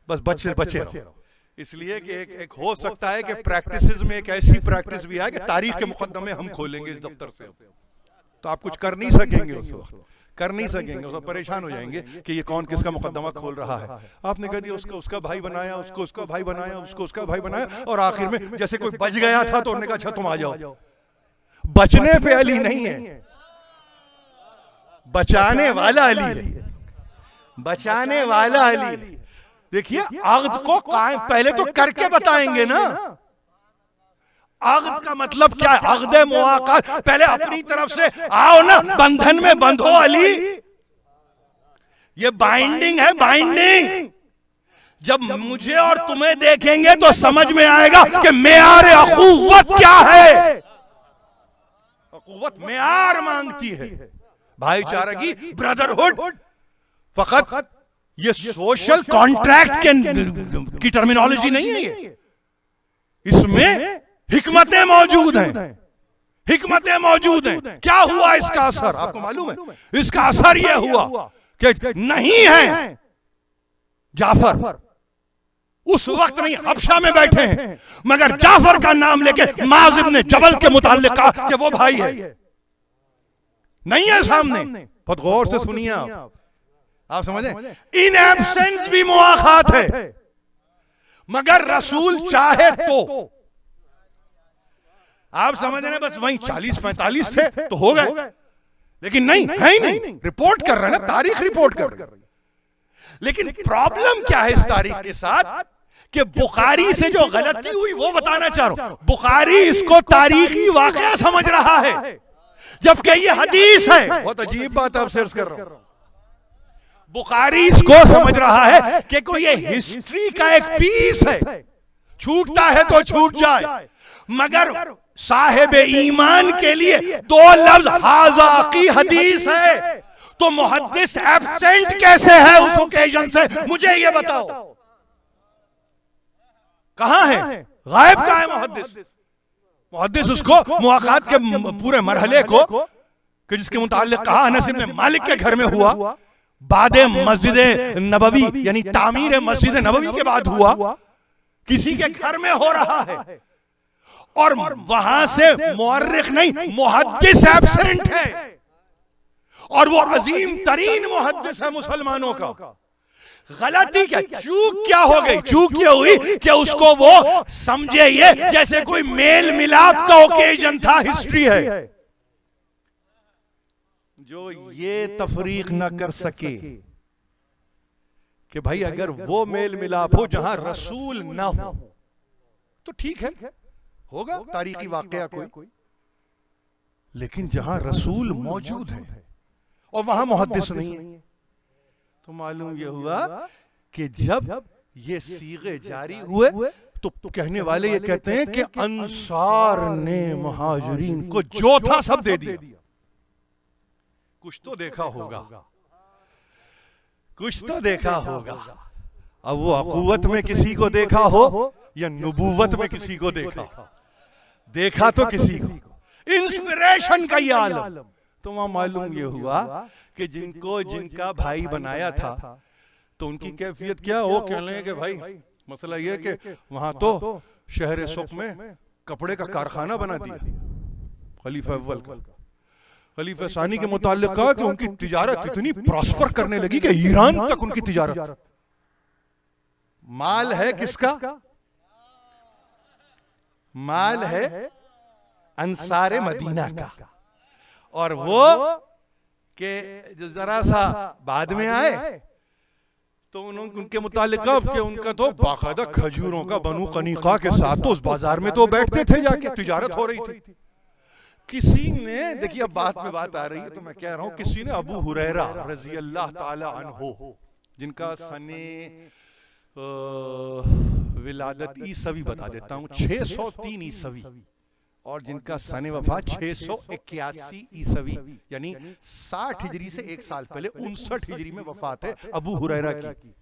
बस बचे रहो। इसलिए कि एक हो सकता है कि प्रैक्टिसेस में एक ऐसी प्रैक्टिस भी है कि तारीख के मुकदमे हम खोलेंगे इस दफ्तर से, तो आप कुछ कर नहीं सकेंगे, उस वक्त कर नहीं सकेंगे, उस वक्त परेशान हो जाएंगे कि ये कौन किसका मुकदमा खोल रहा है। आपने कह दिया उसको उसका भाई बनाया, उसको उसका भाई बनाया, उसको उसका भाई बनाया, और आखिर में जैसे कोई बच गया था तो उन्होंने कहा अच्छा तुम आ जाओ। बचने पे अली नहीं है, बचाने वाला अली है, बचाने वाला अली है। देखिए अक़्द को कायम पहले तो करके बताएंगे ना। अक़्द का मतलब क्या है? अक़्द मुआक़त, पहले अपनी तरफ से आओ ना, बंधन में बंधो अली। ये बाइंडिंग है, बाइंडिंग। जब मुझे और तुम्हें देखेंगे तो समझ में आएगा कि मेयार अख़ुवत क्या है। अख़ुवत मेयार मांगती है, भाईचारा की, ब्रदरहुड। फकत ये सोशल कॉन्ट्रैक्ट की टर्मिनोलॉजी नहीं है, ये इसमें हिकमतें मौजूद हैं, हिकमतें मौजूद हैं। क्या हुआ इसका असर आपको मालूम है? इसका असर यह हुआ कि नहीं है जाफर, उस वक्त नहीं, हबशा में बैठे हैं, मगर जाफर का नाम लेके माज़ इब्न जबल के मुताल्लिक़ कहा कि वो भाई है, नहीं है सामने। बहुत गौर से सुनिए आप समझे, इन एब्सेंस भी मुआखात है, मगर रसूल चाहे तो आप समझ रहे हैं, बस वहीं 40-45 थे तो हो गए, लेकिन नहीं है ही नहीं। रिपोर्ट कर रहे हैं ना, तारीख रिपोर्ट कर रहे हैं। लेकिन प्रॉब्लम क्या है इस तारीख के साथ कि बुखारी से जो गलती हुई वो बताना चाह रहा हूं। बुखारी इसको तारीखी वाकया समझ रहा है, जबकि ये हदीस है। बहुत अजीब बात आप सर्च कर रहा हूं। बुखारी इसको समझ रहा है कि कोई ये हिस्ट्री का एक पीस है, छूटता है तो छूट जाए, मगर साहिब ईमान के लिए दो लफ्ज हाजा की हदीस है, तो मुहद्दिस एब्सेंट कैसे है उस ओकेजन से? मुझे ये बताओ, कहां है? गायब कहां है मुहद्दिस? मुहद्दिस उसको मुआक़ात के पूरे मरहले को कि जिसके मुताल्लिक़ कहा अनस इब्न मालिक के घर में हुआ, बाद मस्जिद नबवी यानी तामीर मस्जिद नबवी के बाद हुआ, किसी के घर में हो रहा है, और वहां से मुअर्रिख नहीं, मुहद्दिस एब्सेंट है, और वो अजीम तरीन मुहद्दिस है मुसलमानों का। गलती क्या, चूक क्या हो गई? चूक ये हुई कि उसको वो समझे ये जैसे कोई मेल मिलाप का ओकेजन था, हिस्ट्री है। जो ये तफरीक न कर सके कि भाई अगर वो मेल मिलाप हो जहां रसूल ना हो तो ठीक है, होगा तारीखी वाकया कोई, लेकिन जहां रसूल मौजूद है और वहां मुहद्दिस नहीं है, तो मालूम यह हुआ कि जब ये सीगे जारी हुए तो कहने वाले ये कहते हैं कि अंसार ने मुहाजिरीन को जो था सब दे दिया। कुछ तो देखा होगा, कुछ तो देखा होगा। अब वो अक़ुवत में किसी को देखा हो या नबूवत में किसी को देखा तो किसी को, इंस्पिरेशन का ये आलम। तो वहां मालूम ये हुआ कि जिनका भाई बनाया था तो उनकी कैफियत क्या हो, कहने लगे कि भाई मसला ये कि वहां तो शहर सुख में कपड़े का कारखाना बना दिया खलीफा अव्वल का। खलीफा सानी के मुताल्लिक़ कहा कि उनकी तिजारत इतनी प्रॉस्पर करने लगी कि ईरान तक उनकी तिजारत। माल है किसका? माल है अंसारे मदीना का, और वो के जरा सा बाद में आए तो उनके मुतालिक कि उनका तो बाकायदा खजूरों का बनु कनीका के साथ तो उस बाजार में तो बैठते थे, जाके तिजारत हो रही थी। किसी ने, देखिए अब बात में बात आ रही है तो मैं कह रहा हूं, किसी ने अबू हुरैरा रज़ी अल्लाह ताला अन्हु, जिनका सने विलादत ईसवी बता देता हूं 603 ईसवी, और जिनका सने वफात 681 ईसवी यानी 60 हिजरी से एक साल पहले 59 हिजरी में वफात है अबू हुरैरा की।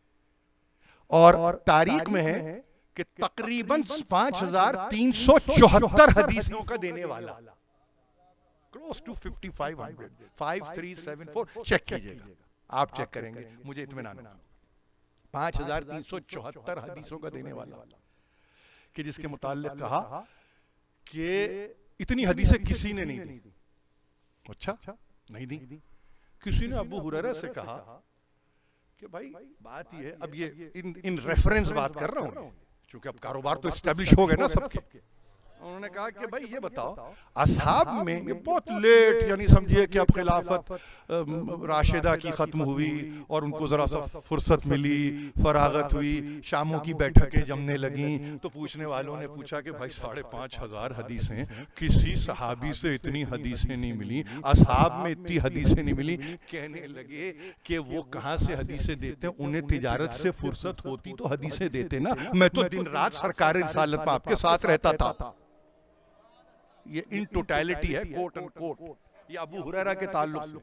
और तारीख में है कि तकरीबन 5374 हदीसों का देने वाला। क्लोज टू 5500, 5374, चेक कीजिएगा, आप चेक करेंगे, मुझे इत्मीनान है। 5374 हदीसों का देने वाला कि जिसके मुताल्लिक कहा कि इतनी हदीसें किसी ने नहीं दी। अच्छा, नहीं दी। किसी ने अबू हुरैरा से कहा कि भाई बात ये है, अब ये इन रेफरेंस बात कर रहा हूं, क्योंकि अब कारोबार तो एस्टेब्लिश हो गए ना सबके। उन्होंने कहा कि भाई ये बताओ, असहाब में ये बहुत लेट, यानी समझिए कि अब खिलाफत राशिदा की खत्म हुई और उनको जरा सा फुर्सत मिली, फरागत हुई, शामों की बैठकें जमने लगी, तो पूछने वालों ने पूछा कि भाई 5500 हदीसें, किसी सहाबी से इतनी हदीसें नहीं मिली, असहाब में इतनी हदीसें नहीं मिली। कहने लगे कि वो कहाँ से हदीसें देते हैं, उन्हें तिजारत से फुर्सत होती तो हदीसें देते ना, मैं तो दिन रात सरकार रिसालत में आपके साथ रहता था। ये इन टोटलिटी है, कोट एंड कोट, ये अबू हुरैरा के ताल्लुक से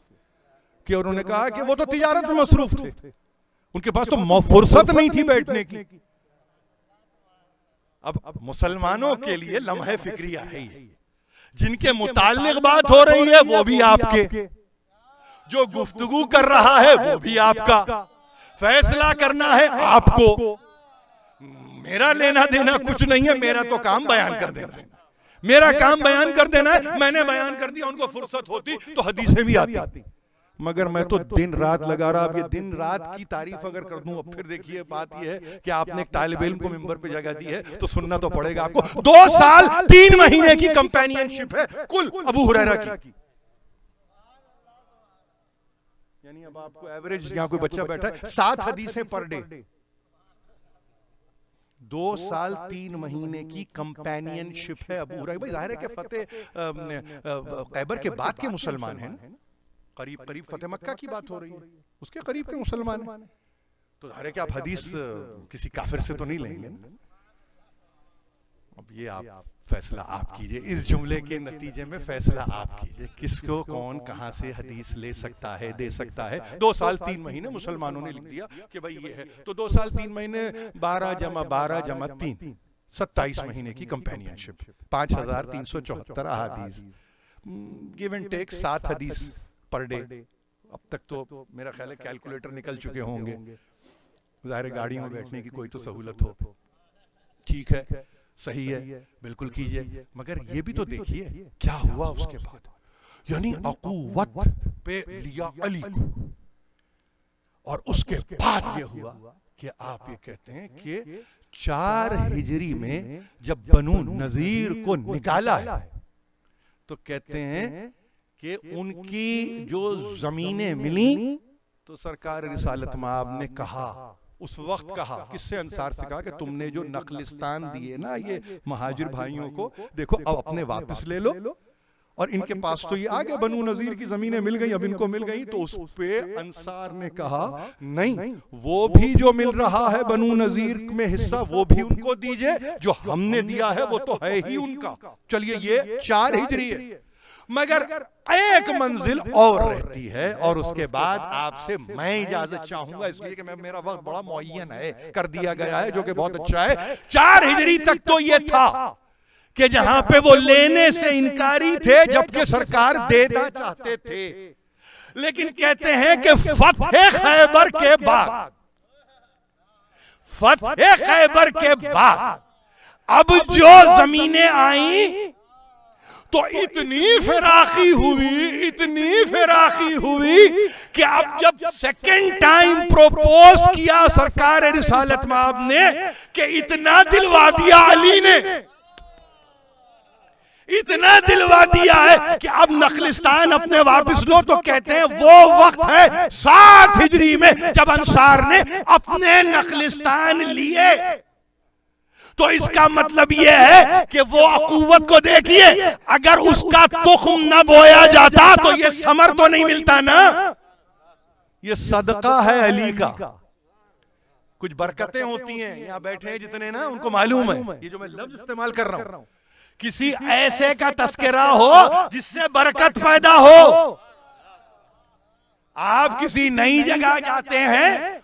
कि उन्होंने कहा कि वो तो तिजारत में मसरूफ थे, उनके पास तो फुर्सत नहीं थी बैठने की। अब मुसलमानों के लिए लम्हे फिक्रिया है ये, जिनके मुताल्लिक बात हो रही है वो भी आपके, जो गुफ्तगू कर रहा है वो भी आपका, फैसला करना है आपको, मेरा लेना देना कुछ नहीं है। मेरा तो काम बयान कर देना है, मेरा काम बयान कर देना है। मैंने बयान कर दिया, उनको फुर्सत होती तो हदीसें भी आती, मगर मैं तो दिन रात लगा रहा। अब ये दिन रात की तारीफ अगर कर दूं, अब फिर देखिए बात ये है कि आपने एक तालिब इल्म को मिंबर पे जगह दी है तो सुनना तो पड़ेगा आपको। 2 साल 3 महीने की कंपेनियनशिप है कुल अबू हुरैरा की, यानी अब आपको एवरेज, यहां कोई बच्चा बैठा है 7 हदीसें पर डे, 2 साल 3 महीने की कंपेनियनशिप है अबू हुरैरा। भाई जाहिर है कि फतेह खैबर के बाद के मुसलमान हैं ना, करीब करीब फतेह मक्का की बात हो रही है, उसके करीब के मुसलमान हैं, तो जाहिर है कि आप हदीस किसी काफिर से तो नहीं लेंगे ना। अब ये आप फैसला आप कीजिए, इस जुमले के नतीजे में फैसला आप कीजिए, किसको कौन कहां से हदीस ले सकता है, दे सकता है। 2 साल 3 महीने मुसलमानों ने लिख दिया कि भाई ये है, तो 2 साल 3 महीने 12 जमा 12 जमा 3, 27 महीने की कंपेनियनशिप, 5374 अहादीस, गिव एंड टेक 7 हदीस पर डे। अब तक तो मेरा ख्याल है कैलकुलेटर निकल चुके होंगे, जाहिर गाड़ियों में बैठने की कोई तो सहूलत हो, ठीक है, सही है, बिल्कुल कीजिए, मगर ये भी तो देखिए क्या हुआ उसके बाद। यानी अक़ुवत पे लिया अली को, और उसके बाद ये हुआ कि आप ये कहते हैं कि 4 हिजरी में जब बनु नज़ीर को निकाला है तो कहते हैं कि उनकी जो जमीनें मिली तो सरकार रिसालत माब ने कहा, उस वक्त कहा, किससे, अंसार से कहा कि तुमने जो नखलिस्तान दिए ना ये महाजिर भाइयों को, देखो अब अपने वापस ले लो, और इनके पास तो ये आ गया, बनु नज़ीर की जमीनें मिल गई, अब इनको मिल गई। तो उस पे अंसार ने कहा नहीं, वो भी जो मिल रहा है बनु नज़ीर में हिस्सा वो भी उनको दीजिए, जो हमने दिया है वो तो है ही उनका। चलिए ये 4 हिजरी है, मगर एक मंजिल और रहती है, और उसके बाद आपसे मैं इजाजत चाहूंगा, इसलिए कि मैं, मेरा वक्त बड़ा मुअय्यन है, कर दिया गया है, जो कि बहुत अच्छा है। 4 हिजरी तक तो ये था कि जहां पे वो लेने से इनकारी थे, जबकि सरकार देना चाहते थे। लेकिन कहते हैं कि फतह खैबर के बाद, फतह खैबर के बाद अब जो जमीनें आई तो इतनी फिराकी हुई, इतनी फिराकी हुई कि अब जब सेकंड टाइम प्रोपोज किया सरकार रिसालत माब ने कि इतना दिलवा दिया अली ने, इतना दिलवा दिया है कि अब नखलिस्तान अपने वापस लो, तो कहते हैं वो वक्त है 7 हिजरी में जब अंसार ने अपने नखलिस्तान लिए। तो इसका मतलब यह है कि वो अक़ुवत को देखिए, अगर उसका तुख्म न बोया जाता तो ये समर तो नहीं मिलता ना। ये सदका है अली का, कुछ बरकतें होती हैं, यहां बैठे हैं जितने ना उनको मालूम है, ये जो मैं लफ्ज इस्तेमाल कर रहा हूं, किसी ऐसे का तस्करा हो जिससे बरकत पैदा हो। आप किसी नई जगह जाते हैं,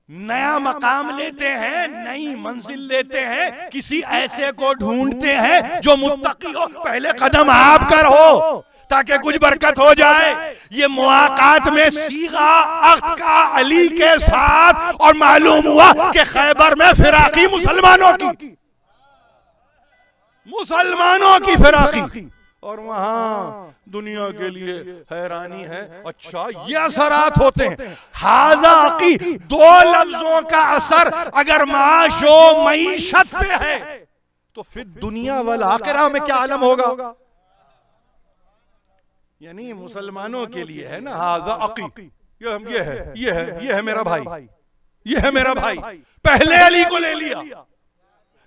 नया मकाम लेते हैं, नई मंजिल लेते हैं, किसी ऐसे को ढूंढते हैं जो मुत्तकी हो, पहले कदम आप कर हो, ताकि कुछ बरकत हो जाए। ये मुआकात में सीगा अख्द का अली के साथ, और मालूम हुआ कि खैबर में फिराकी मुसलमानों की फिराकी, और वहां दुनिया के लिए हैरानी है। अच्छा, ये असरात होते हैं। हाजा की दो लफ्जों का असर अगर माशो मईशत पे है तो फिर दुनिया वल आखिरा में क्या आलम होगा। यानी मुसलमानों के लिए है ना, हाजा अकी, ये है मेरा भाई, ये है मेरा भाई, पहले अली को ले लिया।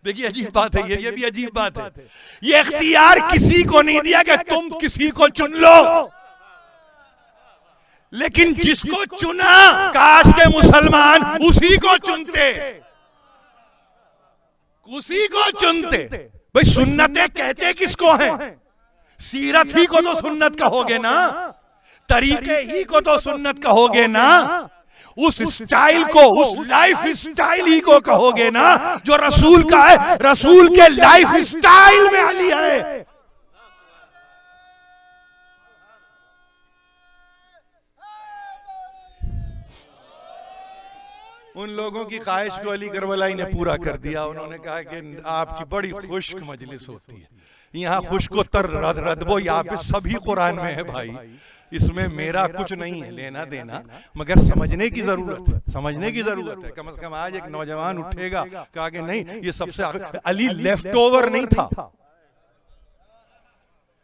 देखिए अजीब बात है, ये भी अजीब बात है। ये इख्तियार किसी को नहीं दिया कि तुम किसी को चुन लो, लेकिन जिसको चुना काश के मुसलमान उसी को चुनते, भाई सुन्नतें कहते किसको हैं? सीरत ही को तो सुन्नत कहोगे ना, तरीके ही को तो सुन्नत कहोगे ना, उस स्टाइल को, उस लाइफ स्टाइल ही को कहोगे ना जो रसूल का है। रसूल के लाइफ स्टाइल में अली है। उन लोगों की ख्वाहिश को अली करबलाई ने पूरा कर दिया। उन्होंने कहा कि आपकी बड़ी खुश्क मजलिस होती है, यहाँ खुश्क तर रदबो, यहाँ पे सभी कुरान में है भाई, इसमें मेरा कुछ नहीं है लेना देना, मगर समझने की जरूरत है, समझने की जरूरत है। कम से कम आज एक नौजवान उठेगा कहा कि नहीं ये सबसे अली लेफ्ट ओवर नहीं था,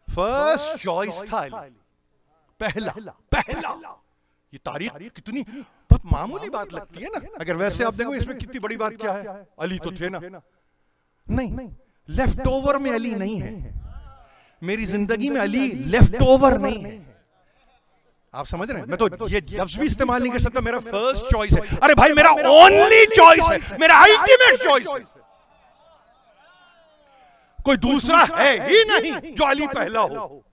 फर्स्ट चॉइस था अली, पहला। ये तारीख कितनी बहुत मामूली बात लगती है ना, अगर वैसे आप देखो इसमें कितनी बड़ी बात क्या है। अली तो थे ना, नहीं लेफ्ट ओवर में अली नहीं है। मेरी जिंदगी में अली लेफ्ट ओवर नहीं है। आप समझ रहे हैं? मैं तो ये लफ्ज भी इस्तेमाल नहीं कर सकता, मेरा फर्स्ट चॉइस है। अरे भाई मेरा ओनली चॉइस है, मेरा अल्टीमेट चॉइस है। कोई दूसरा है ही नहीं जो अली पहला हो।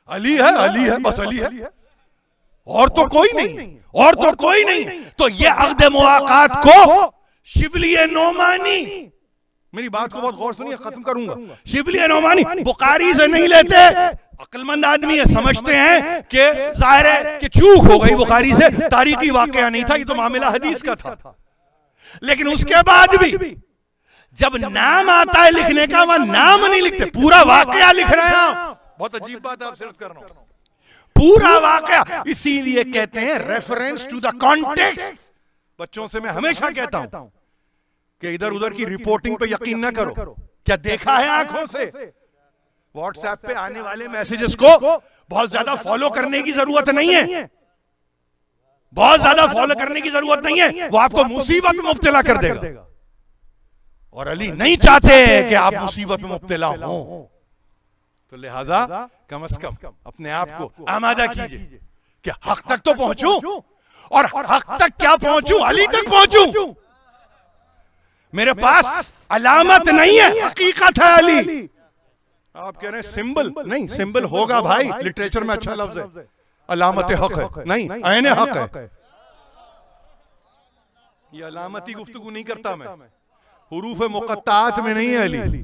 अली है, बस अली है, और तो कोई नहीं। तो ये अक़्द मुआक़ात को शिबली नोमानी, मेरी बात को बहुत गौर सुनिए, खत्म करूंगा। शिबली नोमानी बुखारी से नहीं लेते, अक्लमंद आदमी है, समझते हैं कि जाहिर है कि चूक हो गई बुखारी से, तारीखी वाकया नहीं था, ये तो मामला हदीस का था। लेकिन उसके बाद भी जब नाम आता है लिखने का, वह नाम नहीं लिखते, पूरा वाकया लिख रहे हैं। बहुत अजीब बात आपसे अर्ज कर रहा हूं, पूरा वाकया। इसीलिए कहते हैं रेफरेंस टू द कॉन्टेक्स्ट। बच्चों से मैं हमेशा कहता हूं कि इधर उधर की रिपोर्टिंग पे यकीन ना करो। क्या देखा है आंखों से? व्हाट्सएप पे आने वाले मैसेजेस को बहुत ज्यादा फॉलो करने की जरूरत नहीं है, बहुत ज्यादा फॉलो करने की जरूरत नहीं है, वो आपको मुसीबत में मुब्तला कर देगा। और अली नहीं चाहते कि आप मुसीबत में मुब्तला हो, तो लिहाजा कम से कम अपने आप को आमादा कीजिए कि हक तक तो पहुंचूं, और हक तक क्या पहुंचूं, अली तक पहुंचूं। मेरे पास अलामत नहीं है, हकीकत है अली। आप कह रहे हैं सिंबल नहीं, सिंबल होगा भाई, लिटरेचर में अच्छा लफ्ज है, अलामत हक है, नहीं ऐन हक है। ये अलामती गुफ्तगू नहीं करता मैं, हुरूफ मुक़त्तात में नहीं है अली।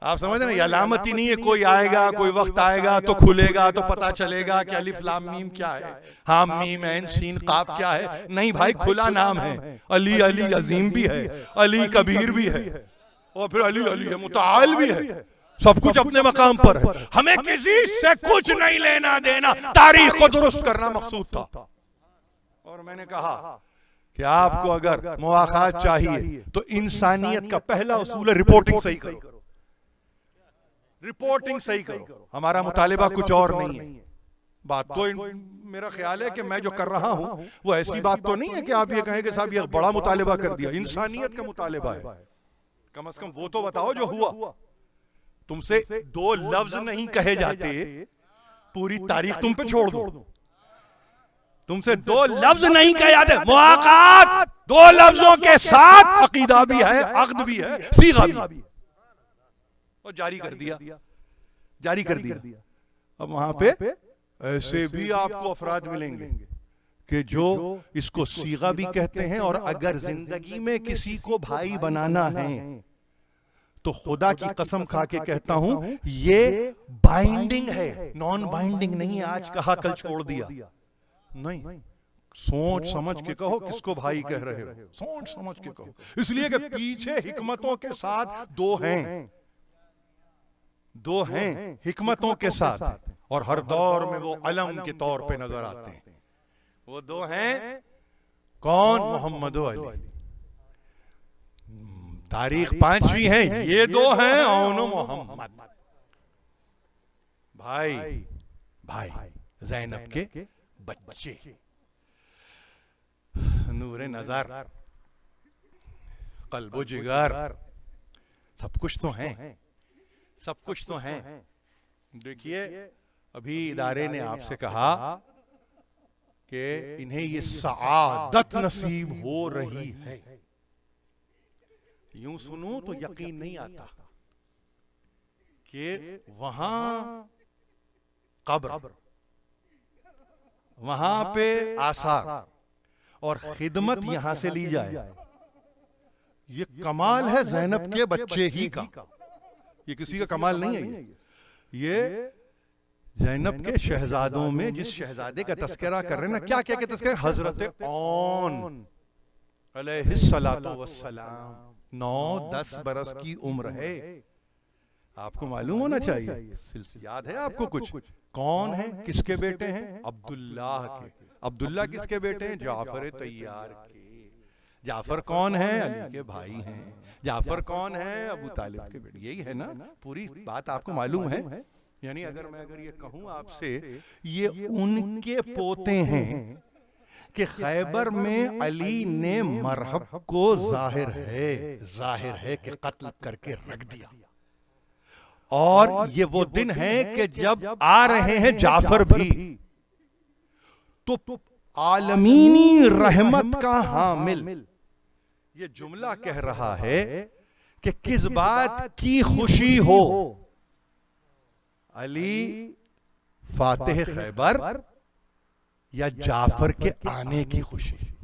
आप समझ रहे हैं? ये अलामती नहीं है, कोई आएगा, कोई वक्त आएगा तो खुलेगा तो पता चलेगा कि अलिफ लाम मीम क्या है, हाम मीम ऐन सीन काफ क्या है। नहीं भाई, खुला नाम है अली। अली अजीम भी है, अली कबीर भी है, और फिर अली है, मुताल भी है, सब कुछ अपने मकाम पर है। हमें किसी से कुछ नहीं लेना देना, तारीख को दुरुस्त करना मकसूद था। और मैंने कहा कि आपको अगर मुआखात चाहिए तो इंसानियत का पहला उसूल है रिपोर्टिंग सही करो, रिपोर्टिंग सही करो। हमारा मुतालिबा कुछ और नहीं है। बात तो मेरा ख्याल है कि मैं जो कर रहा हूं वो ऐसी बात तो नहीं है कि आप ये कहें कि साहब ये बड़ा मुतालिबा कर दिया। इंसानियत का मुतालिबा है, कम से कम वो तो बताओ जो हुआ। तुमसे दो लफ्ज नहीं कहे जाते, पूरी तारीख तुम पे छोड़ दो। तुमसे दो लफ्ज नहीं कहे जाते, मुआक़ात दो लफ्जों के साथ अकीदा भी है, अक़्द भी है, सीगा भी है, और जारी कर दिया। अब वहां पे ऐसे भी आपको अफराद मिलेंगे कि जो इसको सीगा भी कहते हैं, और अगर जिंदगी में किसी को भाई बनाना है तो खुदा की कसम खा के कहता हूं ये बाइंडिंग है, नॉन बाइंडिंग नहीं। आज कहा कल छोड़ दिया नहीं, सोच समझ के कहो किसको भाई कह रहे हो, सोच समझ के कहो। इसलिए कि पीछे हिकमतों के साथ दो हैं हिकमतों के साथ, और हर दौर में वो अलम के तौर पे नजर आते हैं। वो दो हैं कौन? मोहम्मद अली। तारीख 5वीं है, ये दो हैं औनो मोहम्मद। भाई ज़ैनब के बच्चे, नूरे नजर, कल्बो जिगर, सब कुछ तो हैं, सब कुछ तो हैं। देखिए अभी इदारे ने आपसे कहा कि इन्हें ये सआदत नसीब हो रही है। यूं सुनो तो यकीन नहीं आता कि वहां कब्र, वहां पे आसार और खिदमत यहां से ली जाए। ये कमाल है ज़ैनब के बच्चे ही का, ये किसी का कमाल नहीं है। ये ज़ैनब के शहजादों में जिस शहजादे का तस्करा कर रहे हैं ना, क्या क्या के तस्करा, हजरत औन अलैहिस्सलातु वस्सलाम, 9-10 बरस की उम्र है। आपको मालूम होना चाहिए, याद है आपको कुछ? कौन है, किसके बेटे हैं? अब्दुल्लाह के। अब्दुल्ला किसके बेटे हैं? जाफर तैयार के। जाफर कौन है? अली के भाई हैं। जाफर कौन है? अबू तालिब के बेटे। यही है ना, पूरी बात आपको मालूम है। यानी अगर ये कहूं आपसे, ये उनके पोते हैं कि खैबर में अली ने मरहब को जाहिर है कि कत्ल करके रख दिया। और ये वो दिन है कि जब आ रहे हैं जाफर भी, तो आलमीनी रहमत का हामिल ये जुमला कह रहा है कि किस बात की खुशी हो, अली फातिह खैबर या जाफर के आने की खुशी।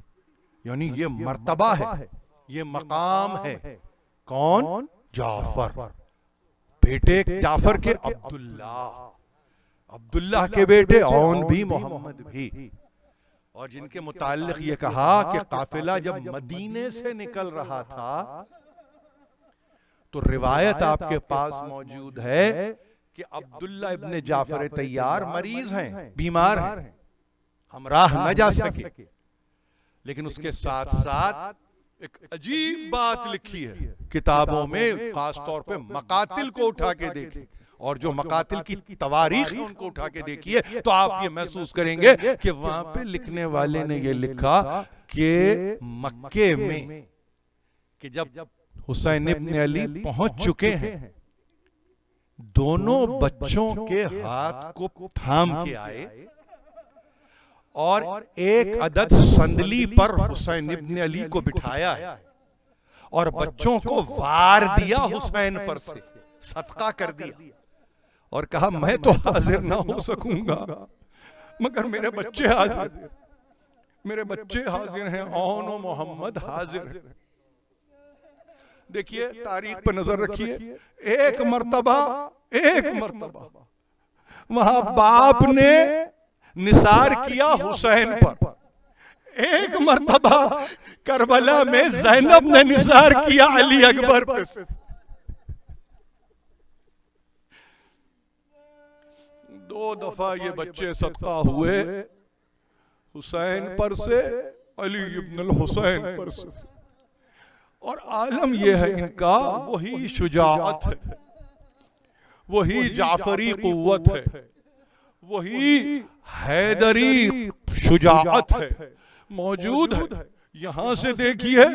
यानी ये मर्तबा है, ये मकाम है। कौन? जाफर, बेटे जाफर के अब्दुल्लाह के बेटे औन भी, मोहम्मद भी। और जिनके मुताल्लिक ये कहा कि काफिला जब मदीने से निकल रहा था तो रिवायत आपके पास मौजूद है कि अब्दुल्ला इब्ने जाफर तैयार मरीज हैं, बीमार हैं, हमराह न जा सके। लेकिन उसके साथ साथ एक अजीब बात लिखी है किताबों में, खास तौर पे मकातिल को उठा के देखें, और जो मकातिल की तवारीख है उनको उठा के देखिए, तो आप ये महसूस करेंगे कि वहां पे लिखने वाले ने ये लिखा कि मक्के में कि जब हुसैन इब्न अली पहुंच चुके हैं, दोनों बच्चों के हाथ को थाम के आए और एक अदद संदली पर हुसैन इब्न अली को बिठाया है और बच्चों को वार दिया हुसैन पर से, सदका कर दिया और कहा मैं तो हाजिर ना हो सकूंगा मगर मेरे बच्चे हाजिर, मेरे बच्चे हाजिर हैं, औनो मोहम्मद हाजिर है। देखिए तारीख पर नजर रखिए, एक मर्तबा वहां बाप ने निसार किया हुसैन पर, एक मर्तबा करबला में ज़ैनब ने निसार किया अली अकबर पर। दो दफा ये बच्चे सदका हुए, हुसैन पर से, अली इब्न हुसैन पर से। और आलम यह है इनका वही शुजाअत है, वही जाफरी कुव्वत है, वही हैदरी शुजाअत है मौजूद है। यहां से देखिए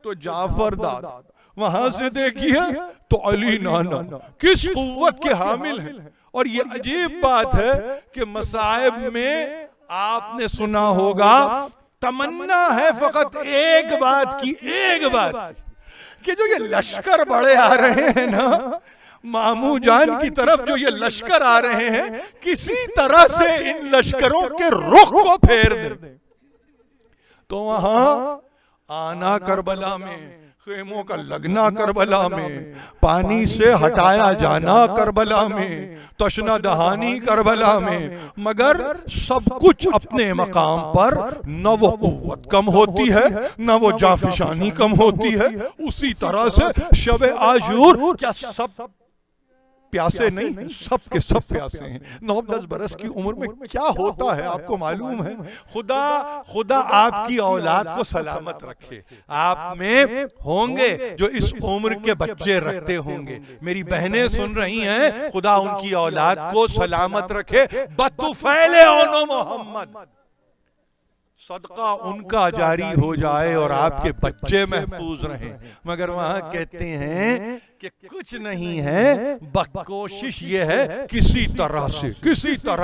तो जाफर दादा, वहां से देखिए तो अली नाना, किस कुव्वत के हामिल हैं। और ये अजीब बात है कि मसाइब में आपने सुना होगा, तमन्ना है फकत एक बात की कि जो ये लश्कर बड़े आ रहे हैं ना, मामू जान की तरफ जो ये लश्कर आ रहे हैं, किसी तरह से इन लश्करों के रुख को फेर दे। तो वहां आना करबला में, खेमों का लगना करबला में, पानी से हटाया जाना करबला में, तशना दहानी करबला में, मगर सब कुछ अपने मकाम पर न वो कुव्वत कम होती है न वो जाफिशानी कम होती है। उसी तरह से शब आशूर, क्या सब प्यासे नहीं, सब के सब प्यासे हैं। 9-10 बरस की उम्र में क्या होता है आपको मालूम है? खुदा आपकी औलाद को सलामत रखे। आप में होंगे जो इस उम्र के बच्चे रखते होंगे, मेरी बहनें सुन रही हैं, खुदा उनकी औलाद को सलामत रखे। बतुफैले ओनो मोहम्मद, सदका उनका जारी हो जाए और आपके बच्चे महफूज रहें। मगर वहां कहते हैं कि कुछ नहीं है, कोशिश ये है किसी तरह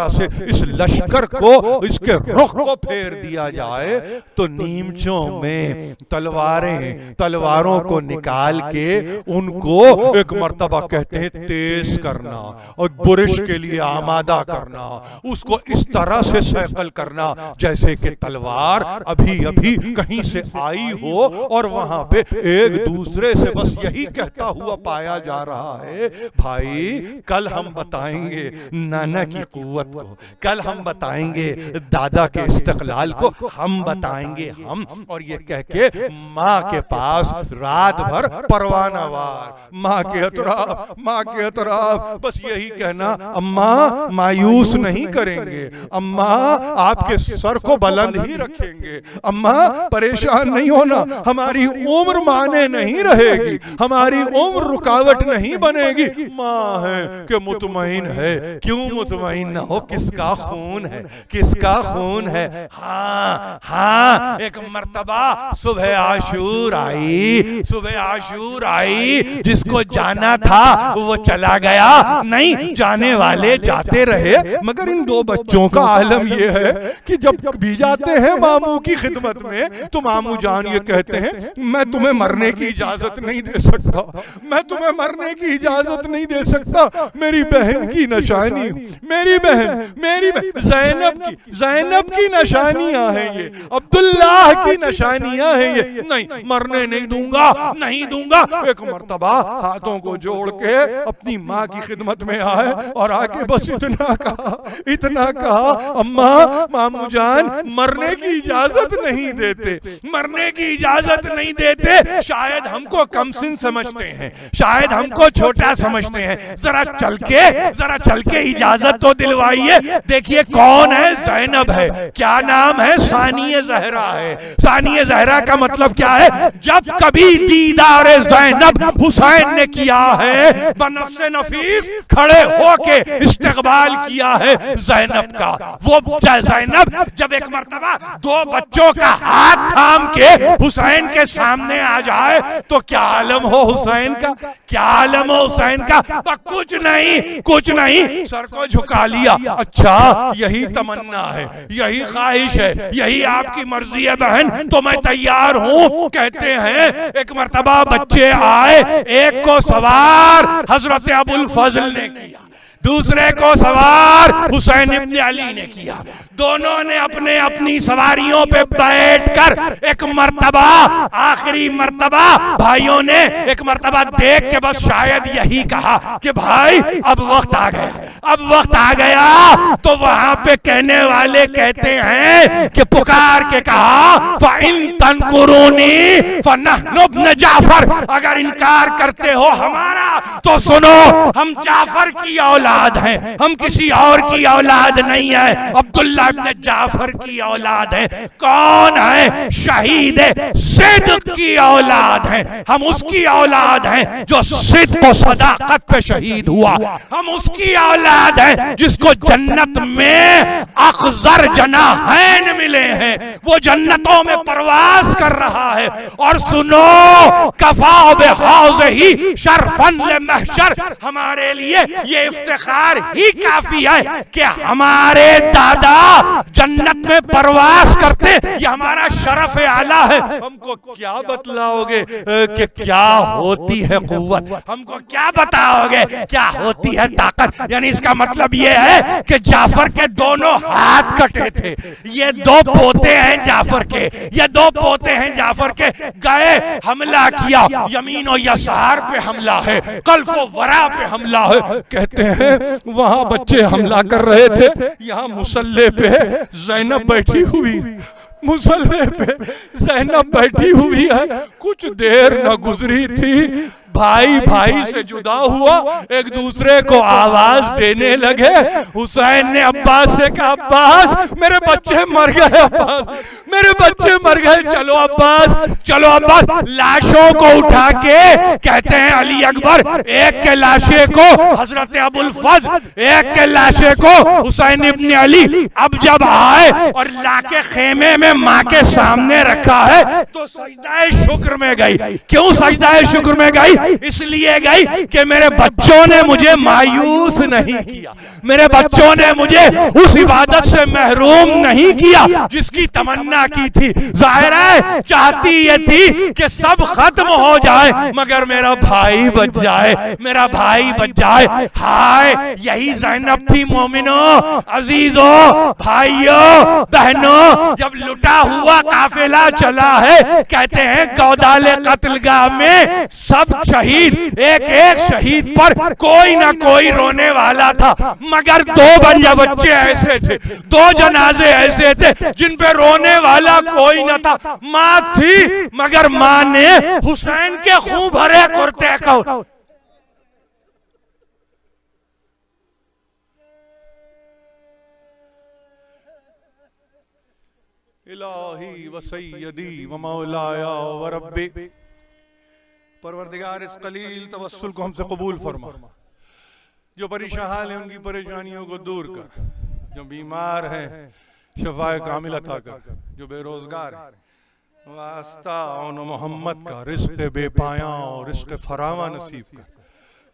से इस लश्कर को, इसके रुख को फेर दिया जाए तो नीमचों में तलवारों को निकाल के उनको एक मर्तबा कहते हैं तेज करना और बुरिश के लिए आमादा करना, उसको इस तरह से सैकल करना जैसे कि तलवार अभी अभी कहीं से आई हो और वहां पे एक दूसरे से बस यही कहता हुआ पाया जा रहा है। भाई कल हम बताएंगे नाना की कुव्वत को, कल हम बताएंगे दादा के इस्तिकलाल को, हम बताएंगे हम। और ये कह के माँ के पास रात भर परवानावार, माँ के अतराफ बस यही कहना, अम्मा मायूस नहीं करेंगे, अम्मा आपके सर को बुलंद ही रखेंगे, अम्मा परेशान नहीं होना, हमारी उम्र माने नहीं रहेगी, हमारी उम्र रुकावट नहीं बनेगी। माँ है कि मुतमईन है, क्यों मुतमईन ना हो, किसका खून है। हाँ एक मर्तबा सुबह आशूर आई, जिसको जाना था वो चला गया, नहीं जाने वाले जाते रहे। मगर इन दो बच्चों का आलम ये है कि जब भी जाते हैं मामू की खिदमत में तो मामू जान ये कहते हैं, मैं तुम्हें मरने की इजाजत नहीं दे सकता, मैं तुम्हें मरने की इजाजत नहीं दे सकता। मेरी बहन की निशानी, मेरी बहन ज़ैनब की निशानियां हैं ये, अब्दुल्लाह की निशानियां हैं ये, नहीं मरने नहीं दूंगा। एक मर्तबा हाथों को जोड़ के अपनी माँ की खिदमत में आए और आके बस इतना कहा, अम्मा मामू जान मरने की इजाजत नहीं देते, शायद हमको कमसिन समझते हैं, शायद हमको छोटा समझते हैं, जरा चल के इजाजत तो दिलवाइए। देखिए कौन है, ज़ैनब है, क्या नाम है, सानिया ज़हरा है। सानिया ज़हरा का मतलब क्या है? जब कभी दीदार ज़ैनब हुसैन ने किया है, बनफ्से नफीस खड़े होके इस्तकबाल किया है ज़ैनब का। वो ज़ैनब जब एक मर्तबा दो बच्चों का हाथ थाम के हुसैन के सामने आ जाए तो क्या आलम हो हुसैन का, कुछ नहीं, सर को झुका लिया। अच्छा यही तमन्ना है, यही ख्वाहिश है, यही आपकी मर्जी है बहन, तो मैं तैयार हूं। कहते हैं एक मर्तबा बच्चे आए, एक को सवार हजरत अबुल फजल ने किया, दूसरे को सवार हुसैन इब्न अली ने किया। दोनों ने अपने अपनी सवारियों पे बैठकर एक मर्तबा, आखिरी मर्तबा भाइयों ने एक मर्तबा देख के बस शायद यही कहा कि भाई अब वक्त आ गया। तो वहां पे कहने वाले कहते हैं कि पुकार के कहा, फ़इन तनकुरूनी फ़नहनु इब्न जाफर, अगर इनकार करते हो हमारा तो सुनो, हम जाफर की औलाद हैं, हम किसी और की औलाद नहीं है, अब्दुल्ला इब्न जाफर की औलाद है। कौन है? शहीद सिद्क की औलाद है, हम उसकी औलाद हैं जो सिद्क और सदाकत पे शहीद हुआ, हम उसकी औलाद है जिसको जन्नत में अखज़र जनाहैन मिले हैं, वो जन्नतों में परवाज कर रहा है। और सुनो, कफा बिहाज़िही शरफन लिमहशर, हमारे लिए ये इफ्तिखार ही काफी है कि हमारे दादा जन्नत में परवास करते, ये हमारा शरफ आला है। हमको क्या बतलाओगे कि क्या होती है कुव्वत, हमको क्या बताओगे क्या होती है ताकत। यानी इसका मतलब ये है कि जाफर के दोनों हाथ कटे थे। ये दो पोते हैं जाफर के, ये दो पोते हैं जाफर के। गए, हमला किया, यमीन और यसार पे हमला है, कल्फो वरा पे हमला है। कहते हैं वहां बच्चे हमला कर रहे थे, यहाँ मुसल्ले पे ज़ैनब बैठी हुई, मुसल्ले पे ज़ैनब बैठी हुई है। कुछ देर न गुजरी थी, भाई भाई से जुदा हुआ, एक दूसरे को आवाज देने लगे। हुसैन ने अब्बास से कहा, अब्बास मेरे बच्चे मर गए, अब्बास मेरे बच्चे मर गए, चलो अब्बास, चलो अब्बास। लाशों को उठा के कहते हैं अली अकबर, एक के लाशे को हजरत अबुल फज़ल, एक के लाशे को हुसैन इब्न अली। अब जब आए और लाके खेमे में माँ के सामने रखा है तो सजदाए शुक्र में गई। क्यों सजदाए शुक्र में गई? इसलिए गई कि मेरे बच्चों ने मुझे मायूस नहीं किया, मेरे बच्चों ने मुझे उस इबादत से महरूम नहीं किया जिसकी तमन्ना की थी। जाहिर है चाहती ये थी कि सब खत्म हो जाए मगर मेरा भाई बच जाए, मेरा भाई बच जाए। हाय यही ज़ैनब थी मोमिनों, अजीजों, भाइयों, बहनों। जब लुटा हुआ काफिला चला है, कहते हैं गौदाले कत्लगाह में सब शहीद, एक एक शहीद पर कोई ना कोई रोने वाला था, मगर दो बच्चे ऐसे थे, दो जनाजे ऐसे थे जिन पे रोने वाला कोई न था। माँ थी मगर माँ ने हुसैन के खून भरे कुर्ते को इलाही व सय्यदी व मौलाया व रब्बी, परवरदिगार इस कलील तवस्सुल को हमसे कबूल फरमा। जो परेशान हाल है उनकी परेशानियों को दूर कर, जो बीमार हैं शफाए कामिल अता कर, जो बेरोजगार है वास्ता उन मोहम्मद का रिज़्क़ बेपाया और रिज़्क़ फरावा नसीब कर।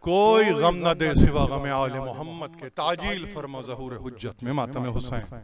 कोई गम न दे सिवा गम आले मोहम्मद के, ताजील फरमा ज़हूर हुज्जत में मातम हुसैन।